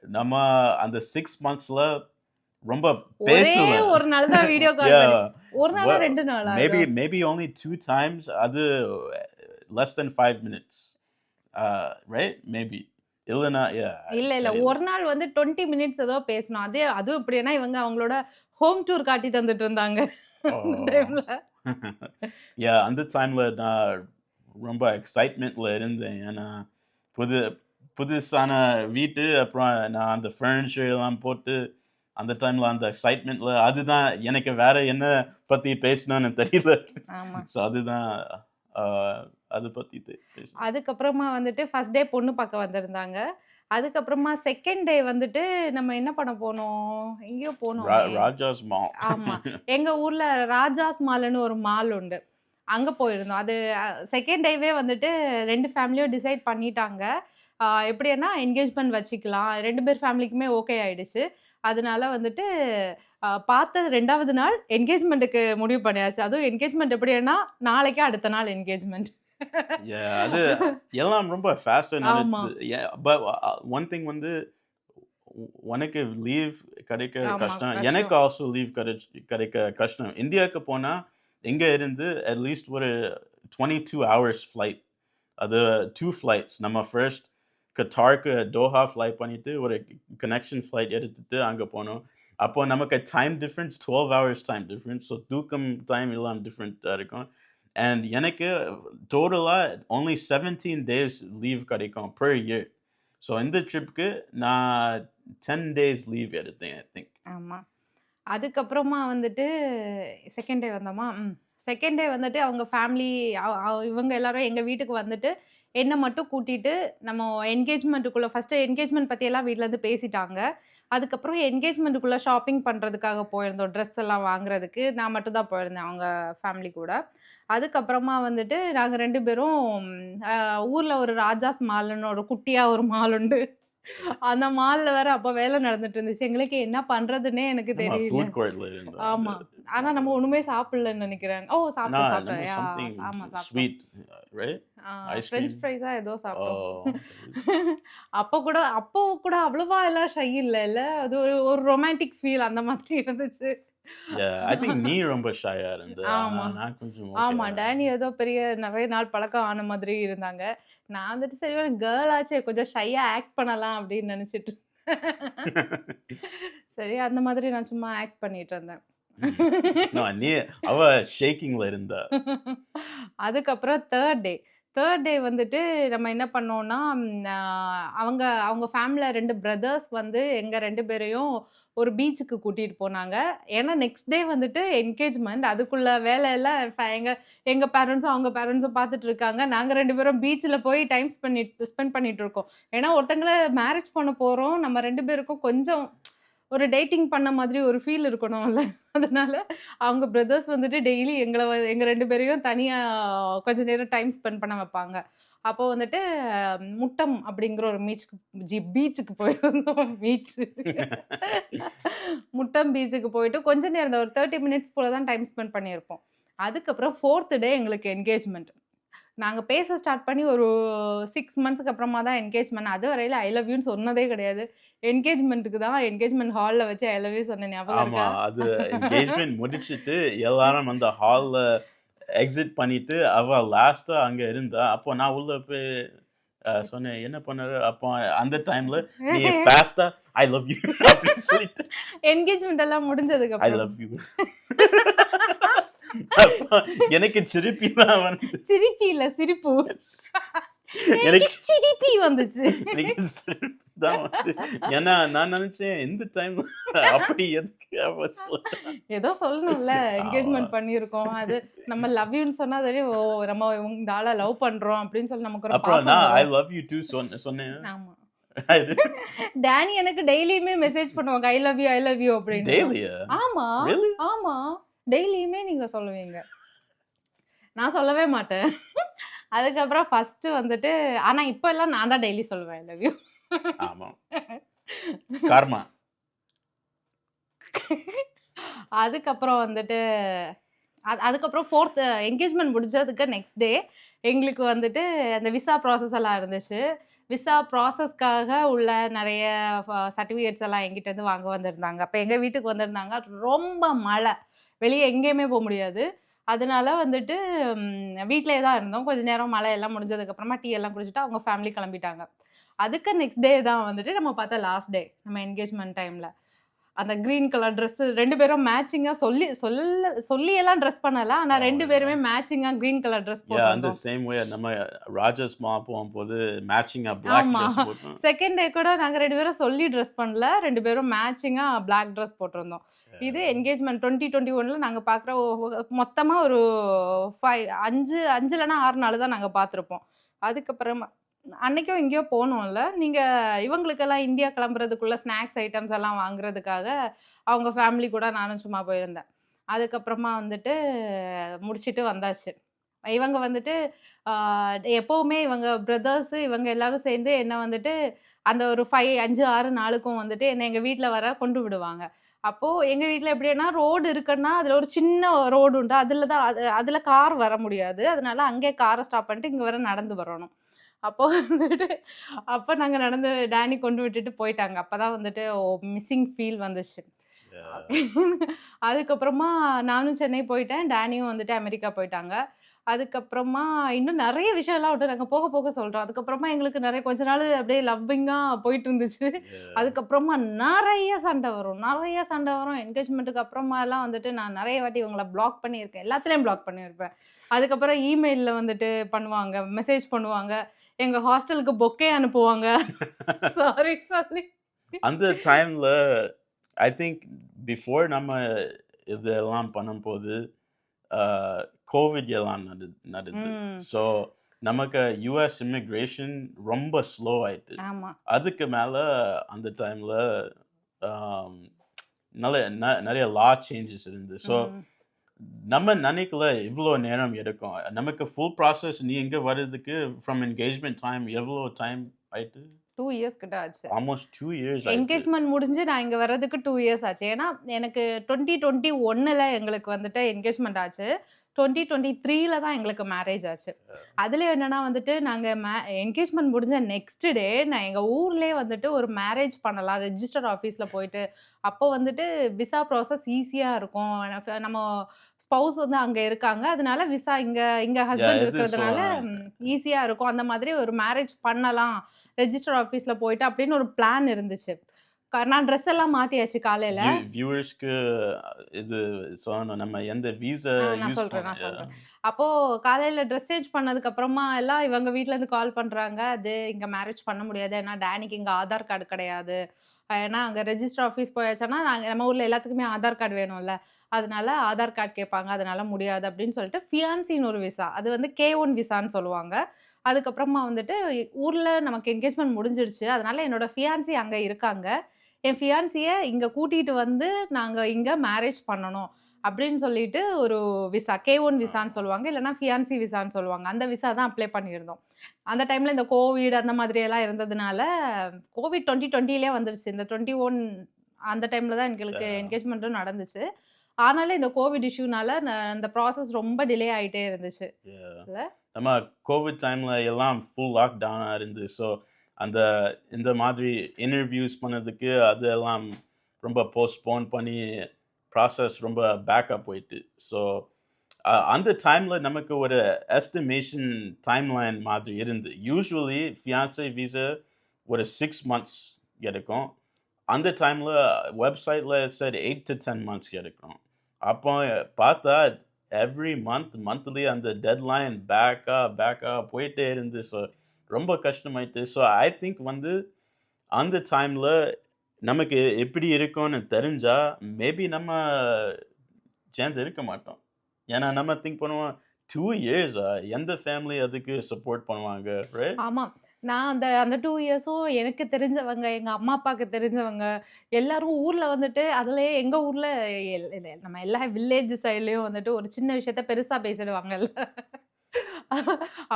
நம்ம அந்த 6 மந்த்ஸ்ல ரொம்ப ஒரே பேசல. ஒரு நாள் தான் வீடியோ கால் பண்ணி. Yeah. 1 நாளா Well, 2 நாளா maybe ஏதோ? maybe only 2 times. அது less than 5 minutes. Right? Maybe. இல்லன்னா yeah. இல்ல. தெரியல. ஒரு நாள் வந்து 20 மினிட்ஸ் ஏதோ பேசினோம். அதுவும் எப்படின்னா, இவங்க அவங்களோட ஹோம் டூர் காட்டி தந்துட்டு இருந்தாங்க. அந்த Oh. டைம்ல. Yeah, அந்த டைம்ல நான் ரொம்ப எக்ஸைட்மென்ட்ல இருந்தேன். ஏன்னா புது புதுசான வீட்டு, அப்புறம் நான் அந்த ஃபர்னிச்சர் எல்லாம் போட்டு அந்த டைம்ல அந்த எக்ஸைட்மென்ட்ல அதுதான் எனக்கு வேற என்ன பத்தி பேசணும்னு தெரியல. ஆமா. ஸோ அதுதான் அ அத பத்தி பேசணும். அதுக்கப்புறமா வந்துட்டு ஃபர்ஸ்ட் டே பொண்ணு பார்க்க வந்திருந்தாங்க. அதுக்கப்புறமா செகண்ட் டே வந்துட்டு நம்ம என்ன பண்ண போனோம்? எங்கேயோ போனோமே! ராஜாஸ் மால். ஆமா. எங்க ஊர்ல ராஜாஸ் மால்ன்னு ஒரு மால் உண்டு. அங்க போயிருந்தோம். அது செகண்ட் டேவே வந்துட்டு 2 ஃபேமிலியும் டிசைட் பண்ணிட்டாங்க. எப்படின்னா என்கேஜ்மென்ட் வச்சுக்கலாம். 2 பேர் ஃபேமிலிக்குமே ஓகே ஆயிடுச்சு. அதனால வந்துட்டு பார்த்தது 2வது நாள் என்கேஜ்மென்ட்க்கு முடிவு பண்ணியாச்சு. அதுவும் என்கேஜ்மென்ட் எப்படின்னா, நாளைக்கு அடுத்த நாள் என்கேஜ்மென்ட். Yeah, அது எல்லாம் ரொம்ப ஃபாஸ்ட்டா ஆமா, நடக்குது. Yeah, but ஒன் திங் வந்து உனக்கு லீவ் கிடைக்க ஆமா. கஷ்டம். எனக்கு கஷ்டம். ஆல்சோ லீவ் கிடைக்க கஷ்டம். இந்தியாவுக்கு போனா, இங்க இருந்து அட்லீஸ்ட் ஒரு 22 ஹவர்ஸ் ஃப்ளைட். அது 2 ஃப்ளைட்ஸ். நம்ம ஃபர்ஸ்ட் கத்தாருக்கு தோஹா ஃப்ளை பண்ணிட்டு, ஒரு கனெக்ஷன் ஃப்ளைட் எடுத்துட்டு அங்க போனோம். அப்போ நமக்கு time difference 12 hours time difference. So தூக்கம் டைம் எல்லாம் டிஃபரெண்ட்டா இருக்கும். அண்ட் எனக்கு டோட்டலா only 17 டேஸ் லீவ் கிடைக்கும் பெர் இயர். ஸோ இந்த ட்ரிப்க்கு நான் 10 டேஸ் லீவ் எடுத்தேன் ஐ திங்க். ஆமா. அதுக்கப்புறமா வந்துட்டு செகண்ட் டே வந்தோமா? செகண்ட் டே வந்துட்டு அவங்க ஃபேமிலி இவங்க எல்லாரும் எங்க வீட்டுக்கு வந்துட்டு, என்ன மட்டும் கூட்டிட்டு நம்ம என்கேஜ்மென்ட்டுக்குள்ள ஃபர்ஸ்ட்டு என்கேஜ்மென்ட் பத்தியெல்லாம் வீட்லருந்து பேசிட்டாங்க. அதுக்கப்புறம் என்கேஜ்மென்ட்டுக்குள்ள ஷாப்பிங் பண்றதுக்காக போயிருந்தோம். ட்ரெஸ் எல்லாம் வாங்குறதுக்கு. நான் மட்டும் தான் போயிருந்தேன் அவங்க ஃபேமிலி கூட. அதுக்கப்புறமா வந்துட்டு நாங்க 2 பேரும் ஊர்ல ஒரு ராஜாஸ் மால்ன்னு ஒரு குட்டியா ஒரு மால் உண்டு. அந்த மால்ல வேற அப்ப வேலை நடந்துட்டு இருந்துச்சு. எங்களுக்கு என்ன பண்றதுன்னே எனக்கு நம்ம தெரியல. ஃபுட் கோர்ட்ல இருந்தோம் அந்த ஆமா. ஆனா நம்ம மால்ல. ஒண்ணுமே சாப்பிடலன்னு நெனைக்கிறேன். ஓ! சாப்பிட்டோம், நான் சாப்பிட்டோம். நம்ம சம்திங் ஆமா சாப்பிட்டோம். Sweet right? French ice cream? ஃப்ரைஸா ஏதோ ஓ! சாப்பிட்டோம். அப்போ கூட அவ்வளவா எல்லாம் ஷை இல்லல்ல. அது ஒரு ஒரு ரொமான்டிக் ஃபீல் அந்த மாதிரி இருந்துச்சு. ஐ திங்க் நீ ரொம்ப ஷையா இருந்த. ஆனா ஆமா. நான் கொஞ்சம் ஓகே ஆமா. தான். டேனி ஏதோ பெரிய நெறைய நாள் பழக்கம் ஆன மாதிரி இருந்தாங்க. நான் வந்துட்டு சரி ஒரு கேர்ள் ஆச்சே கொஞ்சம் ஷையா ஆக்ட் பண்ணலாம் அப்படின்னு நெனச்சுட்டு சரி அந்த மாதிரி நான் சும்மா ஆக்ட் பண்ணிட்டு இருந்தேன். ம். நோ நீ அவ ஷேக்கிங்ல இருந்தா. அதுக்கப்புறம் 3 டே வந்துட்டு நம்ம என்ன பண்ணோம்னா, அவங்க அவங்க ஃபேமிலில 2 பிரதர்ஸ் வந்து எங்க 2 பேரையும் ஒரு பீச்சுக்கு கூட்டிட்டு போனாங்க. ஏன்னா நெக்ஸ்ட் டே வந்துட்டு என்கேஜ்மென்ட். அதுக்குள்ள வேலையெல்லாம் எங்க எங்க பேரண்ட்ஸும், அவங்க பேரண்ட்ஸும் பார்த்துட்டு இருக்காங்க. நாங்க 2 பேரும் பீச்ல போய் டைம் ஸ்பெண்ட் பண்ணிட்டு இருக்கோம். ஏன்னா ஒருத்தங்கள மேரேஜ் பண்ண போறோம். நம்ம 2 பேருக்கும் கொஞ்சம் ஒரு டேட்டிங் பண்ண மாதிரி ஒரு ஃபீல் இருக்கணும்ல. அதனால அவங்க பிரதர்ஸ் வந்துட்டு டெய்லி எங்க 2 பேரையும் தனியா கொஞ்ச நேரம் டைம் ஸ்பெண்ட் பண்ண வைப்பாங்க. அப்போ வந்துட்டு முட்டம் அப்படிங்கிற ஒரு பீச்சுக்கு போயிருந்தோம். முட்டம் பீச்சுக்கு போயிட்டு கொஞ்ச நேரம் தான் ஒரு 30 மினிட்ஸ் போல தான் டைம் ஸ்பெண்ட் பண்ணியிருப்போம். அதுக்கப்புறம் 4த் டே எங்களுக்கு என்கேஜ்மென்ட். நாங்க பேச ஸ்டார்ட் பண்ணி ஒரு 6 மந்த்ஸ்க்கு அப்புறமா தான் என்கேஜ்மென்ட். அதுவரையில ஐ லவ் யூன்னு சொன்னதே கிடையாது. என்கேஜ்மென்ட்க்கு தான் என்கேஜ்மென்ட் ஹால்ல வச்சு ஐ லவ் யூ சொன்னேன். ஞாபகம் ஆமா. இருக்கா? அது என்கேஜ்மென்ட் முடிச்சுட்டு எல்லாரும் அந்த ஹால்ல எக்ஸிட் பண்ணிட்டு, அவ லாஸ்ட்டா அங்க இருந்தா. அப்போ நான் உள்ள போய் சொன்னேன், "என்ன பண்ணாரு?" அப்போ அந்த டைம்ல நீ ஃபாஸ்ட்டா "ஐ லவ் யூ" அப்படின்னு சொல்லிட்டு, என்கேஜ்மென்ட் எல்லாம் முடிஞ்சதுக்கு "ஐ அப்புறம். Love you." அப்போ எனக்கு சிரிப்பி தான் வந்து சிரிப்பி இல்ல சிரிப்பு. எனக்கு எனக்கு சிரிப்பி வந்துச்சு. எனக்கு சிரிப்பு தான் வந்து ஏன்னா நான் நினைச்சேன், இந்த டைம்ல அப்படி எதுக்கு அவ சொல்றா? ஏதோ சொல்லணும்ல. ஆமா. என்கேஜ்மென்ட் பண்ணியிருக்கோம். அது நம்ம லவ் யூன்னு சொன்னா தெரியும். ஓ! நம்ம இந்த ஆள லவ் பண்றோம் அப்படின்னு சொல்லி நமக்கு ஒரு அப்புறம் பாசம் நான் "ஐ வரும். லவ் யூ டூ" சொன்னேன். ஆமா. அது டேனி எனக்கு டெய்லியுமே மெசேஜ் பண்ணுவாங்க. I love you, I love you அப்படின்னு. டெய்லியா? ஆமா, ரியலி? ஆமா. டெய்லியுமே நீங்க சொல்லுவீங்க. நான் சொல்லவே மாட்டேன். அதுக்கப்புறம் ஃபர்ஸ்ட்டு வந்துட்டு ஆனா இப்பல்லாம் நான் தான் டெய்லி சொல்லுவேன் ஐ லவ் யூ. ஆமா. கர்மா. அதுக்கப்புறம் வந்துட்டு அதுக்கப்புறம் 4த் என்கேஜ்மென்ட் முடிஞ்சதுக்கு நெக்ஸ்ட் டே எங்களுக்கு வந்துட்டு அந்த விசா ப்ராசஸ் எல்லாம் இருந்துச்சு. விசா ப்ராசஸ்க்காக உள்ள நெறைய சர்டிஃபிகேட்ஸ் எல்லாம் என்கிட்டருந்து வாங்க வந்திருந்தாங்க. அப்ப எங்க வீட்டுக்கு வந்திருந்தாங்க. ரொம்ப மழை. வெளிய எங்கேயுமே போ முடியாது. அதனால வந்துட்டு வீட்லயே தான் இருந்தோம். கொஞ்ச நேரம் மழை எல்லாம் முடிஞ்சதுக்கப்புறமா டீ எல்லாம் குடிச்சுட்டு அவங்க ஃபேமிலி கிளம்பிட்டாங்க. அதுக்கு நெக்ஸ்ட் டே தான் வந்துட்டு நம்ம பார்த்த லாஸ்ட் டே. நம்ம என்கேஜ்மென்ட் டைம்ல. அந்த கிரீன் கலர் ட்ரெஸ் 2 பேரும் மேட்சிங்கா சொல்லியெல்லாம் ட்ரெஸ் பண்ணல. ஆனா ஓ 2 யா. பேருமே மேட்சிங்கா கிரீன் கலர் ட்ரெஸ் அந்த போட்டிருந்தோம். சேம் வே நம்ம ராஜர்ஸ் மால் போகும்போது மேட்சிங்கா பிளாக் ஆமா. ட்ரெஸ் போட்டோம். செகண்ட் டே கூட நாங்க 2 பேரும் சொல்லி ட்ரெஸ் பண்ணல. 2 பேரும் மேட்சிங்கா பிளாக் ட்ரெஸ் போட்டிருந்தோம். இது என்கேஜ்மென்ட் 2021ல நாங்க பார்க்குற மொத்தமா ஒரு 5 இல்லன்னா 6 நாள் தான் நாங்க பார்த்துருப்போம். அதுக்கப்புறமா அன்னைக்கும் எங்கேயோ போனோம்ல. நீங்க இவங்களுக்கெல்லாம் இந்தியா கிளம்புறதுக்குள்ள ஸ்நாக்ஸ் ஐட்டம்ஸ் எல்லாம் வாங்குறதுக்காக, அவங்க ஃபேமிலி கூட நானும் சும்மா போயிருந்தேன். அதுக்கப்புறமா வந்துட்டு முடிச்சுட்டு வந்தாச்சு. இவங்க வந்துட்டு ஆ எப்பவுமே இவங்க பிரதர்ஸ் இவங்க எல்லாரும் சேர்ந்து என்ன வந்துட்டு, அந்த ஒரு 5, 6 நாளுக்கும் வந்துட்டு என்ன எங்க வீட்ல வர கொண்டு விடுவாங்க. அப்போ எங்க வீட்ல எப்படின்னா, ரோடு இருக்குன்னா, அதுல ஒரு சின்ன ரோடு உண்டு. அதுல தான் அதுல கார் வர முடியாது. அதனால அங்கேயே கார ஸ்டாப் பண்ணிட்டு இங்க வர நடந்து வரணும். அப்போ வந்துட்டு அப்ப நாங்க நடந்து டேனி கொண்டு விட்டுட்டு போயிட்டாங்க. அப்பதான் வந்துட்டு மிஸ்ஸிங் ஃபீல் வந்துச்சு. அதுக்கப்புறமா நானும் சென்னை போயிட்டேன். டேனியும் வந்துட்டு அமெரிக்கா போயிட்டாங்க. அதுக்கப்புறமா இன்னும் நெறைய விஷயம்லாம் விட்டு நாங்க போக போக சொல்றோம். அதுக்கப்புறமா எங்களுக்கு கொஞ்ச நாள் அப்படியே லவ்விங்கா போயிட்டு இருந்துச்சு. அதுக்கப்புறமா நெறைய சண்டை வரும். என்கேஜ்மென்ட்க்கு அப்புறமாலாம் வந்துட்டு நான் நெறைய வாட்டி இவங்கள பிளாக் பண்ணியிருக்கேன். எல்லாத்துலயும் பிளாக் பண்ணியிருப்பேன். அதுக்கப்புறம் இமெயில்ல வந்துட்டு பண்ணுவாங்க. மெசேஜ் பண்ணுவாங்க. எங்க ஹாஸ்டலுக்கு பொக்கே அனுப்புவாங்க. சாரி சொல்லி. அந்த டைம்ல ஐ திங்க் பிஃபோர் நம்ம இதெல்லாம் பண்ணும்போது கோவிட் எல்லாம் நடந்தது. ம். ஸோ நமக்கு யுஎஸ் இமிக்ரேஷன் ரொம்ப ஸ்லோ ஆயிட்டு. ஆமா. அதுக்கு மேல அந்த டைம்ல நிறைய லா சேஞ்சஸ் இருந்தது. ஸோ ம். நம்ம நினைக்கல இவ்ளோ நேரம் எடுக்கும். நமக்கு ஃபுல் ப்ராசஸ் நீ இங்க வர்றதுக்கு ஃப்ரம் என்கேஜ்மென்ட் டைம் எவ்ளோ டைம் ஆயிட்டு? 2 இயர்ஸ் கிட்ட ஆச்சு. ஆல்மோஸ்ட் 2 இயர்ஸ் ஆயிட்டு. என்கேஜ்மென்ட் முடிஞ்சு நான் இங்க வர்றதுக்கு 2 இயர்ஸ் ஆச்சு. ஏன்னா, எனக்கு 2021ல எங்களுக்கு வந்துட்டு என்கேஜ்மெண்ட் ஆச்சு. 2023ல தான் எங்களுக்கு மேரேஜ் ஆச்சு. அதுலயும் என்னன்னா வந்துட்டு, நாங்க என்கேஜ்மெண்ட் முடிஞ்ச நெக்ஸ்ட் டே நான் எங்க ஊர்லயே வந்துட்டு ஒரு மேரேஜ் பண்ணலாம். ரெஜிஸ்டர் ஆஃபீஸ்ல போயிட்டு, அப்போ வந்துட்டு விசா ப்ராசஸ் ஈஸியா இருக்கும். நம்ம ஸ்பௌஸ் வந்து அங்க இருக்காங்க. அதனால விசா இங்க இங்க ஹஸ்பண்ட் இது இருக்கிறதுனால ஈஸியா இருக்கும். அந்த மாதிரி ஒரு மேரேஜ் பண்ணலாம். ரெஜிஸ்டர் ஆஃபீஸ்ல போயிட்டு அப்படின்னு ஒரு பிளான் இருந்துச்சு. நான் ட்ரெஸ் எல்லாம் மாத்தியாச்சு காலையில. வியூவர்ஸ்க்கு இது சொல்லணும். நம்ம எந்த வீசா நான் யூஸ் சொல்றேன், பண்ண நான் சொல்றேன். அப்போ காலையில ட்ரெஸ் சேஞ்ச் பண்ணதுக்கு அப்புறமா எல்லாம் இவங்க வீட்ல இருந்து கால் பண்றாங்க. அது இங்க மேரேஜ் பண்ண முடியாது. ஏன்னா டானிக்கு இங்க ஆதார் கார்டு கிடையாது. ஏன்னா அங்க ரெஜிஸ்டர் ஆஃபீஸ் போயாச்சுன்னா, நம்ம ஊர்ல எல்லாத்துக்குமே ஆதார் கார்டு வேணும்ல. அதனால ஆதார் கார்டு கேட்பாங்க. அதனால முடியாது அப்படின்னு சொல்லிட்டு ஃபியான்சின்னு ஒரு விசா. அது வந்து K1 விசான்னு சொல்லுவாங்க. அதுக்கப்புறமா வந்துட்டு ஊர்ல நமக்கு என்கேஜ்மெண்ட் முடிஞ்சிருச்சு. அதனால என்னோட ஃபியான்சி அங்க இருக்காங்க. என் ஃபியான்சிய இங்க கூட்டிட்டு வந்து நாங்க இங்க மேரேஜ் பண்ணணும். அப்படின்னு சொல்லிட்டு ஒரு விசா K1 விசான்னு சொல்லுவாங்க. இல்லன்னா ஃபியான்சி விசான்னு சொல்லுவாங்க. அந்த விசா தான் அப்ளை பண்ணியிருந்தோம். அந்த டைம்ல இந்த கோவிட் அந்த மாதிரி எல்லாம் இருந்ததுனால, கோவிட் 2020லயே வந்துருச்சு. இந்த 21 அந்த டைம்ல தான் எங்களுக்கு என்கேஜ்மெண்ட்டும் நடந்துச்சு. ஆனாலும் இந்த கோவிட் இஷ்யூனால அந்த ப்ராசஸ் ரொம்ப டிலே ஆயிட்டே இருந்துச்சு. இல்ல? நம்ம கோவிட் டைம்ல எல்லாம் ஃபுல் லாக்டவுனா இருந்து. ஸோ அந்த இந்த மாதிரி இன்டர்வியூஸ் பண்ணதுக்கு அதெல்லாம் ரொம்ப போஸ்ட்போன் பண்ணி ப்ராசஸ் ரொம்ப பேக்கப் போயிட்டு. ஸோ அந்த டைம்ல நமக்கு ஒரு எஸ்டிமேஷன் டைம்லைன் மாதிரி இருந்து. யூசுவலி ஃபியான்சி விசா ஒரு 6 மந்த்ஸ் எடுக்கும். அந்த டைம்ல வெப்சைட்ல இட் செட் 8 to 10 மந்த்ஸ் எடுக்கும். அப்போ பார்த்தா எவ்ரி மந்த்லி அந்த டெட்லைன் பேக்கா போயிட்டே இருந்து. ஸோ ரொம்ப கஷ்டமாயிட்டு. ஸோ ஐ திங்க் வந்து அந்த டைம்ல நமக்கு எப்படி இருக்கும்னு தெரிஞ்சா, மேபி நம்ம சேர்ந்து இருக்க மாட்டோம். ஏன்னா நம்ம திங்க் பண்ணுவோம் 2 இயர்ஸா எந்த ஃபேமிலி அதுக்கு சப்போர்ட் பண்ணுவாங்க, ரைட்? ஆமா. நான் அந்த அந்த 2 இயர்ஸும் எனக்கு தெரிஞ்சவங்க, எங்க அம்மா, அப்பாக்கு தெரிஞ்சவங்க, எல்லாரும் ஊர்ல வந்துட்டு அதிலயே எங்க ஊர்ல நம்ம எல்லா வில்லேஜ் சைட்லயும் வந்துட்டு ஒரு சின்ன விஷயத்த பெருசா பேசிடுவாங்கல்ல.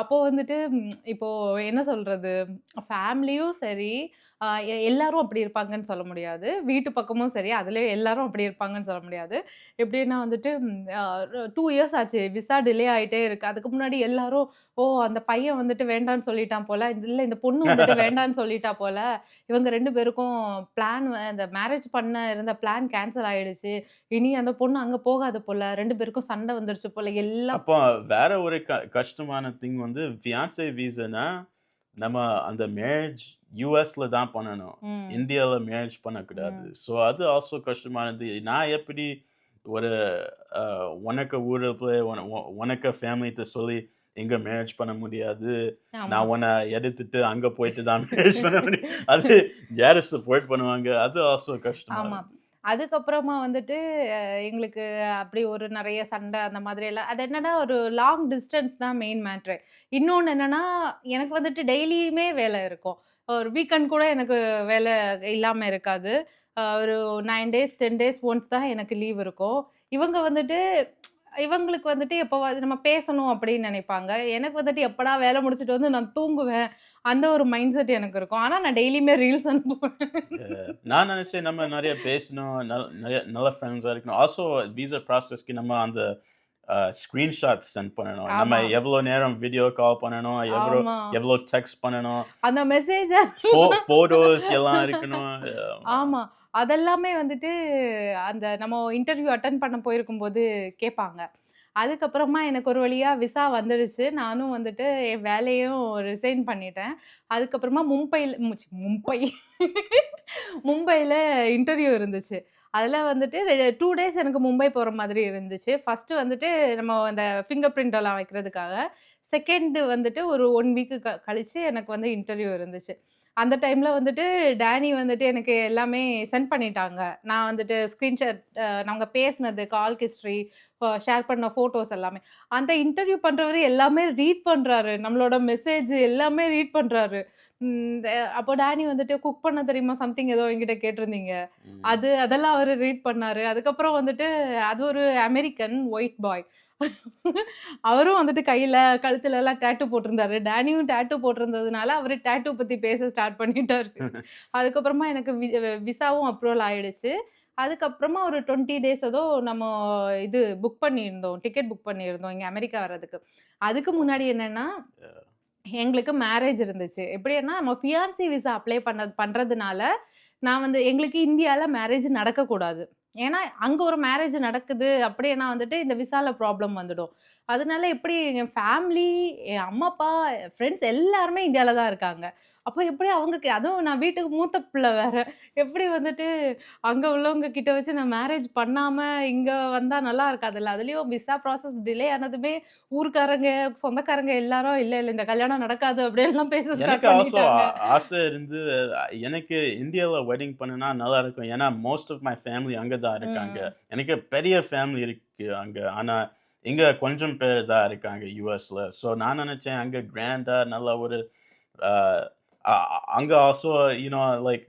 அப்போ வந்துட்டு இப்போ என்ன சொல்றது? ஃபேமிலியும் சரி, எல்லாரும் அப்படி இருப்பாங்கன்னு சொல்ல முடியாது. வீட்டு பக்கமும் சரி, அதிலயும் எல்லாரும் அப்படி இருப்பாங்கன்னு சொல்ல முடியாது. எப்படின்னா வந்துட்டு 2 இயர்ஸ் ஆச்சு. விசா டிலே ஆயிட்டே இருக்கு. அதுக்கு முன்னாடி எல்லாரும், "ஓ! அந்த பையன் வந்துட்டு வேண்டான்னு சொல்லிட்டான் போல. இல்ல இந்த பொண்ணு வந்துட்டு வேண்டான்னு சொல்லிட்டா போல. இவங்க 2 பேருக்கும் அந்த மேரேஜ் பண்ண இருந்த பிளான் கேன்சல் ஆயிடுச்சு. இனி அந்த பொண்ணு அங்க போகாது போல. 2 பேருக்கும் சண்டை வந்துருச்சு போல." எல்லாம் அப்போ வேற ஒரு கஷ்டமான திங் வந்து ஃபியான்சி விசானா, நம்ம அந்த மேரேஜ் யுஎஸ்ல தான் பண்ணணும். ம். இந்தியால மேரேஜ் பண்ணக்கூடாது. ம். ஸோ அது ஆல்சோ கஷ்டமானது. நான் எப்படி ஒரு உனக்கு ஊர்ல போய் உனக்கு ஃபேமிலிட்ட சொல்லி இங்க மேரேஜ் பண்ண முடியாது. ஆமா. நான் உன்ன எடுத்துட்டு அங்க போயிட்டு தான் மேரேஜ் பண்ண முடியும். அது யாரு சப்போர்ட் பண்ணுவாங்க? அது ஆல்சோ கஷ்டமா ஆமா. இருக்கு. அதுக்கப்புறமா வந்துட்டு எங்களுக்கு அப்படி ஒரு நெறைய சண்டை அந்த மாதிரி எல்லாம் அது என்னன்னா ஒரு லாங் டிஸ்டன்ஸ் தான் மெயின் மேட்ரு. இன்னொன்னு என்னன்னா, எனக்கு வந்துட்டு டெய்லியுமே வேலை இருக்கும். ஒரு வீக்கெண்ட் கூட எனக்கு வேலை இல்லாம இருக்காது. ஒரு 9 டேஸ், 10 டேஸ் ஒன்ஸ் தான் எனக்கு லீவ் இருக்கும். இவங்க வந்துட்டு இவங்களுக்கு வந்துட்டு எப்பவாது நம்ம பேசணும் அப்படின்னு நெனைப்பாங்க. எனக்கு வந்துட்டு எப்படா வேலை முடிச்சுட்டு வந்து நான் தூங்குவேன். அந்த ஒரு மைண்ட் செட் எனக்கு இருக்கும். ஆனா நான் டெய்லியுமே ரீல்ஸ் அனுப்புவேன். நான் நினைச்சேன் நம்ம நெறைய பேசணும். நெறைய நல்ல ஃப்ரெண்ட்ஸா இருக்கணும். ஆல்சோ விசா ப்ராசஸ்க்கு நம்ம அந்த ஸ்கிரீன்ஷாட்ஸ் சென்ட் பண்ணணும். நம்ம ஆமா, எவ்வளோ நேரம் வீடியோ கால் பண்ணணும், ஆமா. எவ்வளோ டெக்ஸ்ட் பண்ணணும், அந்த மெசேஜ ஃபோட்டோஸ் எல்லாம் இருக்கணும். ஆமா. அதெல்லாமே வந்துட்டு அந்த நம்ம இன்டர்வியூ அட்டெண்ட் பண்ண போயிருக்கும்போது கேட்பாங்க. அதுக்கப்புறமா எனக்கு ஒரு வழியா விசா வந்துடுச்சு. நானும் வந்துட்டு என் வேலையும் ரிசைன் பண்ணிட்டேன். அதுக்கப்புறமா மும்பை மும்பைல இன்டர்வியூ இருந்துச்சு. அதுல வந்துட்டு 2 டேஸ் எனக்கு மும்பை போற மாதிரி இருந்துச்சு. ஃபர்ஸ்ட்டு வந்துட்டு நம்ம அந்த ஃபிங்கர் பிரிண்ட் எல்லாம் வைக்கிறதுக்காக. செகண்ட் வந்துட்டு ஒரு 1 வீக் கழிச்சு எனக்கு வந்து இன்டர்வியூ இருந்துச்சு. அந்த டைம்ல வந்துட்டு டேனி வந்துட்டு எனக்கு எல்லாமே சென்ட் பண்ணிட்டாங்க. நான் வந்துட்டு ஸ்கிரீன்ஷாட் நாங்க பேசினது, கால் ஹிஸ்டரி, ஷேர் பண்ண ஃபோட்டோஸ் எல்லாமே. அந்த இன்டர்வியூ பண்றவரு எல்லாமே ரீட் பண்றாரு. நம்மளோட மெசேஜ் எல்லாமே ரீட் பண்றாரு. அப்போ டேனி வந்துட்டு குக் பண்ண தெரியுமா சம்திங் ஏதோ என்கிட்ட கேட்டிருந்தீங்க. ம். அதெல்லாம் அவரு ரீட் பண்ணாரு. அதுக்கப்புறம் வந்துட்டு அது ஒரு அமெரிக்கன் ஒயிட் பாய். அவரும் வந்துட்டு கையில, கழுத்துலலாம் டாட்டூ போட்டிருந்தாரு. டேனியும் டாட்டூ போட்டிருந்ததுனால, அவரு டாட்டூ பத்தி பேச ஸ்டார்ட் பண்ணிட்டாரு. அதுக்கப்புறமா எனக்கு விசாவும் அப்ரூவல் ஆயிடுச்சு. அதுக்கப்புறமா ஒரு 20 டேஸ் ஏதோ நம்ம இது புக் பண்ணியிருந்தோம். டிக்கெட் புக் பண்ணியிருந்தோம் இங்க அமெரிக்கா வர்றதுக்கு. அதுக்கு முன்னாடி என்னன்னா, எங்களுக்கு மேரேஜ் இருந்துச்சு. எப்படின்னா, நம்ம ஃபியான்சி விசா அப்ளை பண்றதுனால, நான் வந்து எங்களுக்கு இந்தியால மேரேஜ் நடக்கக்கூடாது. ஏன்னா, அங்க ஒரு மேரேஜ் நடக்குது அப்படின்னா வந்துட்டு, இந்த விசால ப்ராப்ளம் வந்துடும். அதனால எப்படி என் ஃபேமிலி, என் அம்மா, அப்பா, ஃப்ரெண்ட்ஸ் எல்லாருமே இந்தியால தான் இருக்காங்க. அப்போ எப்படி அவங்க அதுவும் நான் வீட்டுக்கு மூத்த பிள்ளை வேற. எப்படி வந்துட்டு அங்க உள்ளவங்க கிட்ட வச்சு நான் மேரேஜ் பண்ணாம இங்க வந்தா நல்லா இருக்காதுல்ல. அதுலயும் விசா ப்ராசஸ் டிலே ஆனதுமே ஊர்க்காரங்க, சொந்தக்காரங்க எல்லாரும் இல்ல, இல்ல இந்த கல்யாணம் நடக்காது அப்படியெல்லாம் பேச எனக்கு ஸ்டார்ட் ஆல்சோ பண்ணிட்டாங்க. ஆசை இருந்து எனக்கு இந்தியால வெட்டிங் பண்ணுனா நல்லா இருக்கும். ஏன்னா மோஸ்ட் ஆஃப் மை ஃபேமிலி அங்க தான் இருக்காங்க. ம். எனக்கு பெரிய ஃபேமிலி இருக்கு அங்க. ஆனா இங்க கொஞ்சம் பேர் தான் இருக்காங்க யுஎஸ்ல. ஸோ நான் நினைச்சேன் அங்க கிராண்டா நல்ல ஒரு அ அ அங்க ஆல்சோ லைக்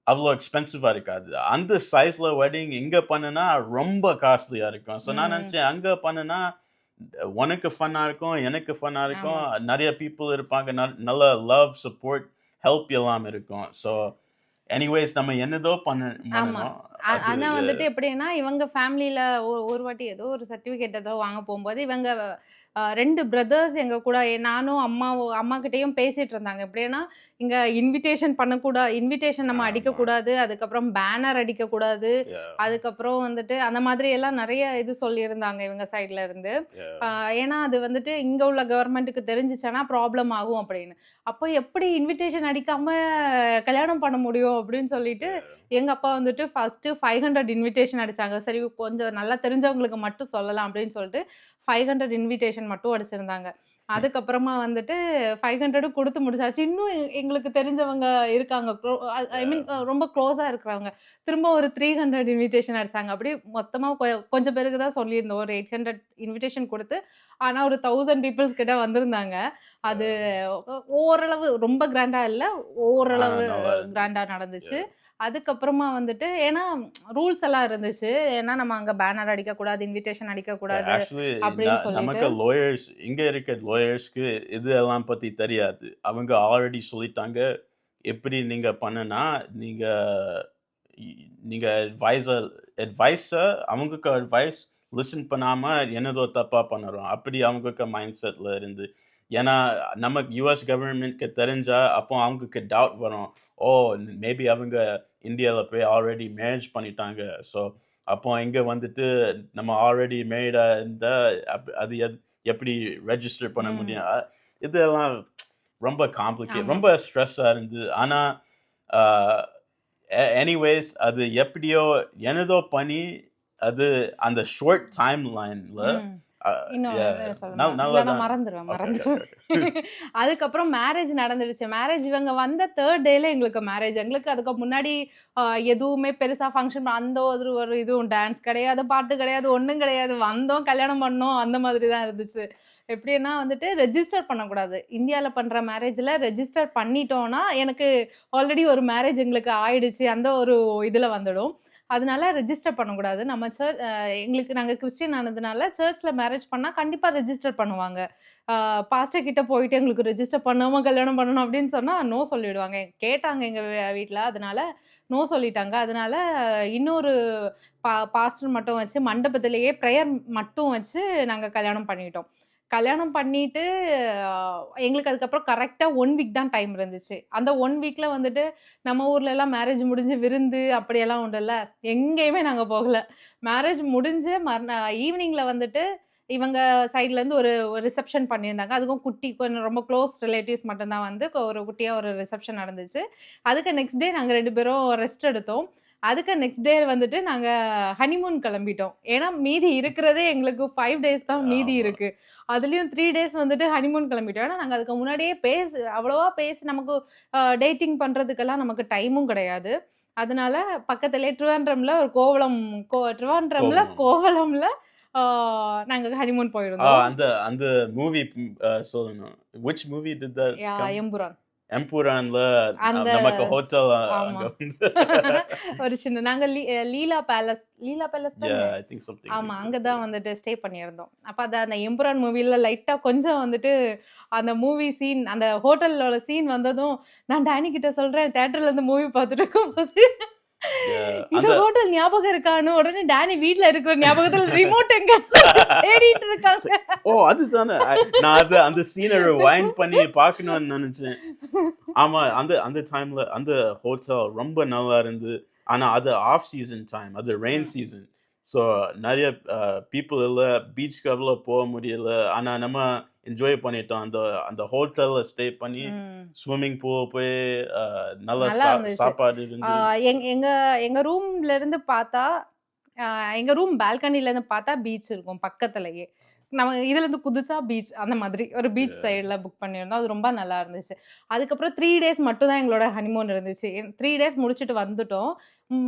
அவ்வளோ எக்ஸ்பென்சிவா இருக்காது. அந்த சைஸ்ல வெட்டிங் இங்க பண்ணுனா ரொம்ப காஸ்ட்லியா இருக்கும். ஸோ நான் ம். நினைச்சேன் அங்க பண்ணுனா உனக்கு ஃபன்னா இருக்கும், எனக்கு ஃபன்னா இருக்கும். ஆமா. நெறைய பீப்பிள் இருப்பாங்க. நல்ல லவ், சப்போர்ட், ஹெல்ப் எல்லாம் இருக்கும். ஸோ எனிவேஸ் நம்ம என்னதோ ஆமா. பண்ணணும். அது ஆனா வந்துட்டு எப்படின்னா, இவங்க ஃபேமிலில ஒரு வாட்டி ஏதோ ஒரு சர்டிஃபிகேட் ஏதோ வாங்க போம்போது, இவங்க 2 பிரதர்ஸ் எங்க கூட நானும் அம்மாகிட்டயும் பேசிட்டு இருந்தாங்க. எப்படின்னா, இங்க இன்விடேஷன் நம்ம ஆமா. அடிக்கக்கூடாது. அதுக்கப்புறம் பேனர் அடிக்கக்கூடாது. யா, அதுக்கப்புறம் வந்துட்டு அந்த மாதிரி எல்லாம் நெறைய இது சொல்லியிருந்தாங்க இவங்க சைட்ல இருந்து. யா, ஆ ஏன்னா அது வந்துட்டு இங்க உள்ள கவர்மெண்ட்டுக்கு தெரிஞ்சுச்சுன்னா ப்ராப்ளம் ஆகும் அப்படின்னு. அப்போ எப்படி இன்விடேஷன் அடிக்காம கல்யாணம் பண்ண முடியும் அப்படின்னு சொல்லிட்டு, யா. எங்க அப்பா வந்துட்டு ஃபர்ஸ்ட்டு 500 இன்விடேஷன் அடிச்சாங்க. சரி கொஞ்சம் நல்லா தெரிஞ்சவங்களுக்கு மட்டும் சொல்லலாம் அப்படின்னு சொல்லிட்டு 500 இன்விடேஷன் மட்டும் அடிச்சிருந்தாங்க. அதுக்கப்புறமா வந்துட்டு 500ம் குடுத்து முடிச்சாச்சு. இன்னும் எங்களுக்கு தெரிஞ்சவங்க இருக்காங்க. ஐ மீன் ரொம்ப க்ளோஸா இருக்கிறவங்க. திரும்ப ஒரு 300 இன்விடேஷன் அடிச்சாங்க. அப்படியே மொத்தமா கொஞ்சம் பேருக்கு தான் சொல்லியிருந்தோம். ஒரு 800 இன்விடேஷன் குடுத்து, ஆனா ஒரு 1000 பீப்பிள்ஸ் கிட்ட வந்திருந்தாங்க. அது ஓரளவு ரொம்ப கிராண்டா இல்ல. ஆனா ஓரளவு நல்லா இருந்து. கிராண்டா நடந்துச்சு. அதுக்கப்புறமா வந்துட்டு ஏன்னா ரூல்ஸ் எல்லாம் இருந்துச்சு. ஏன்னா நம்ம அங்க பேனர் அடிக்கக்கூடாது, இன்விடேஷன் அடிக்கக்கூடாது ஆக்சுவலி அப்படின்னு சொல்லிட்டு. நமக்கு லாயர்ஸ் இங்க இருக்க லாயர்ஸ்க்கு இதெல்லாம் பத்தி தெரியாது. அவங்க ஆல்ரெடி சொல்லிட்டாங்க. எப்படி நீங்க பண்ணுனா, நீங்க இ நீங்க அட்வைஸ அவங்களுக்கு அட்வைஸ் லிசன் பண்ணாம என்னதோ தப்பா பண்ணுறோம். அப்படி அவங்களுக்கு மைண்ட் செட்ல இருந்து. ஏன்னா நமக்கு யுஎஸ் கவர்ன்மென்ட்க்கு தெரிஞ்சா, அப்போ அவங்களுக்கு டவுட் வரும். ஓ! மேபி அவங்க இந்தியால போய் ஆல்ரெடி மேரேஜ் பண்ணிட்டாங்க. ஸோ அப்போ இங்க வந்துட்டு நம்ம ஆல்ரெடி மேரிடா இருந்தா, அது எப்படி ரெஜிஸ்டர் பண்ண ம். முடியும்? இதெல்லாம் ரொம்ப ஆமா. ரொம்ப ஸ்ட்ரெஸ்ஸா இருந்தது. ஆனா, அ எனிவேஸ் அது எப்படியோ என்னதோ பண்ணி, அது அந்த ஷார்ட் டைம் லைன்ல ம். அ இன்னும் ய இது சொல்லணுமா? நல்லா இல்லன்னா தான். மறந்துருவேன், ஓகே, ஓகே, ஓகே, மறந்துருவேன். ஓகே. அதுக்கப்புறம் மேரேஜ் நடந்துடுச்சு. மேரேஜ் இவங்க வந்த 3 டேல எங்களுக்கு மேரேஜ். எங்களுக்கு அதுக்கு முன்னாடி அ எதுவுமே பெருசா ஃபங்ஷன் அந்த ஒரு இதுவும் டான்ஸ் கிடையாது, பாட்டு கிடையாது, ஒண்ணும் கிடையாது. வந்தோம், கல்யாணம் பண்ணோம் அந்த மாதிரி தான் இருந்துச்சு. எப்படின்னா வந்துட்டு ரெஜிஸ்டர் பண்ணக்கூடாது. இந்தியால பண்ற மேரேஜ்ல ரெஜிஸ்டர் பண்ணிட்டோம்னா, எனக்கு ஆல்ரெடி ஒரு மேரேஜ் எங்களுக்கு ஆயிடுச்சு. அந்த ஒரு இதுல வந்துடும். அதனால ரெஜிஸ்டர் பண்ணக்கூடாது. நம்ம எங்களுக்கு நாங்க கிறிஸ்டியன் ஆனதுனால, சர்ச்ல மேரேஜ் பண்ணா கண்டிப்பா ரெஜிஸ்டர் பண்ணுவாங்க. பாஸ்டர் கிட்ட போயிட்டு எங்களுக்கு ரெஜிஸ்டர் பண்ணாம கல்யாணம் பண்ணணும் அப்படின்னு சொன்னா, நோ சொல்லிடுவாங்க. கேட்டாங்க எங்க வீட்ல. அதனால நோ சொல்லிட்டாங்க. அதனால இன்னொரு பாஸ்டர் மட்டும் வச்சு மண்டபத்திலேயே பிரேயர் மட்டும் வச்சு நாங்க கல்யாணம் பண்ணிட்டோம். கல்யாணம் பண்ணிட்டு அ எங்களுக்கு அதுக்கப்புறம் கரெக்ட்டா 1 வீக் தான் டைம் இருந்துச்சு. அந்த 1 வீக்ல வந்துட்டு நம்ம ஊர்லலாம் மேரேஜ் முடிஞ்சு விருந்து அப்படியெல்லாம் உண்டுல்ல. எங்கேயுமே நாங்க போகல. மேரேஜ் முடிஞ்சு ஈவினிங்ல வந்துட்டு இவங்க சைட்லருந்து ஒரு ஒரு ரிசப்ஷன் பண்ணியிருந்தாங்க. அதுவும் கொஞ்சம் ரொம்ப க்ளோஸ் ரிலேட்டிவ்ஸ் மட்டும் தான் வந்து ஒரு குட்டியா ஒரு ரிசப்ஷன் நடந்துச்சு. அதுக்கு நெக்ஸ்ட் டே நாங்க 2 பேரும் ரெஸ்ட் எடுத்தோம். அதுக்கு நெக்ஸ்ட் டே வந்துட்டு நாங்க ஹனிமூன் கிளம்பிட்டோம். ஏன்னா மீதி இருக்கிறதே எங்களுக்கு 5 டேஸ் தான் மீதி ஆமா. இருக்கு. அதுலயும் 3 டேஸ் வந்துட்டு ஹனிமூன் கிளம்பிட்டோம். ஏன்னா நாங்க அதுக்கு முன்னாடியே அவ்வளவா நமக்கு டேட்டிங் பண்றதுக்கெல்லாம் நமக்கு டைமும் கிடையாது. அதனால பக்கத்திலேயே ட்ரிவாண்ட்ரம்ல கோவணம். கோவளம்ல ஆ நாங்க ஹனிமூன் போயிருந்தோம். அந்த அந்த மூவி சொல்லணும். Which movie did that come? Empuraan. எம்புரான்ல அந்த நமக்கு ஹோட்டல் ஆமா. அங்க வந்து ஒரு சின்ன நாங்க லீலா பேலஸ் தானே? yeah, I think something ஆமா. like அங்க that. தான் வந்துட்டு ஸ்டே பண்ணியிருந்தோம். அப்ப அந்த எம்புரான் மூவில லைட்டா கொஞ்சம் வந்துட்டு அந்த மூவி சீன் அந்த ஹோட்டலோட சீன் வந்ததும், நான் டானி கிட்ட சொல்றேன் தியேட்டர்ல இருந்து மூவி பார்த்துட்டு இருக்கும்போது, Yeah, இந்த அந்த ஹோட்டல் ஞாபகம் இருக்கான்னு உடனே டானி வீட்ல இருக்கிற ஞாபகத்துல ரிமோட் எங்கன்னு சொல்லி தேடிட்டு இருக்காங்க. ஓ அதுதானே நான் அந்த சீனை வைண்ட் பண்ணி பார்க்கணும்னு நினைச்சேன். ஆமா அந்த அந்த டைம்ல அந்த ஹோட்டல் ரொம்ப நல்லா இருந்து. ஆனா அது ஆஃப் சீசன் டைம். அது ரெயின் ம். சீசன். ஸோ நிறைய பீப்புள் இல்ல. பீச்சுக்கு அவ்வளோ போக முடியல. ஆனா நம்ம என்ஜாய் பண்ணிட்டோம். அந்த அந்த ஹோட்டல்ல ஸ்டே பண்ணி ம். ஸ்விம்மிங் பூல் போய் நல்ல நல்லா இருந்துச்சு. சாப்பாடு இருந்து. எங்க எங்க ரூம்ல இருந்து பார்த்தா, எங்க ரூம் பால்கனில இருந்து பார்த்தா பீச் இருக்கும் பக்கத்துலயே. நம்ம இதுல இருந்து குதிச்சா பீச் அந்த மாதிரி ஒரு பீச் Yeah. சைடுல புக் பண்ணியிருந்தோம். அது ரொம்ப நல்லா இருந்துச்சு. அதுக்கப்புறம் 3 டேஸ் மட்டும் தான் எங்களோட ஹனிமூன் இருந்துச்சு. 3 டேஸ் முடிச்சுட்டு வந்துட்டோம்.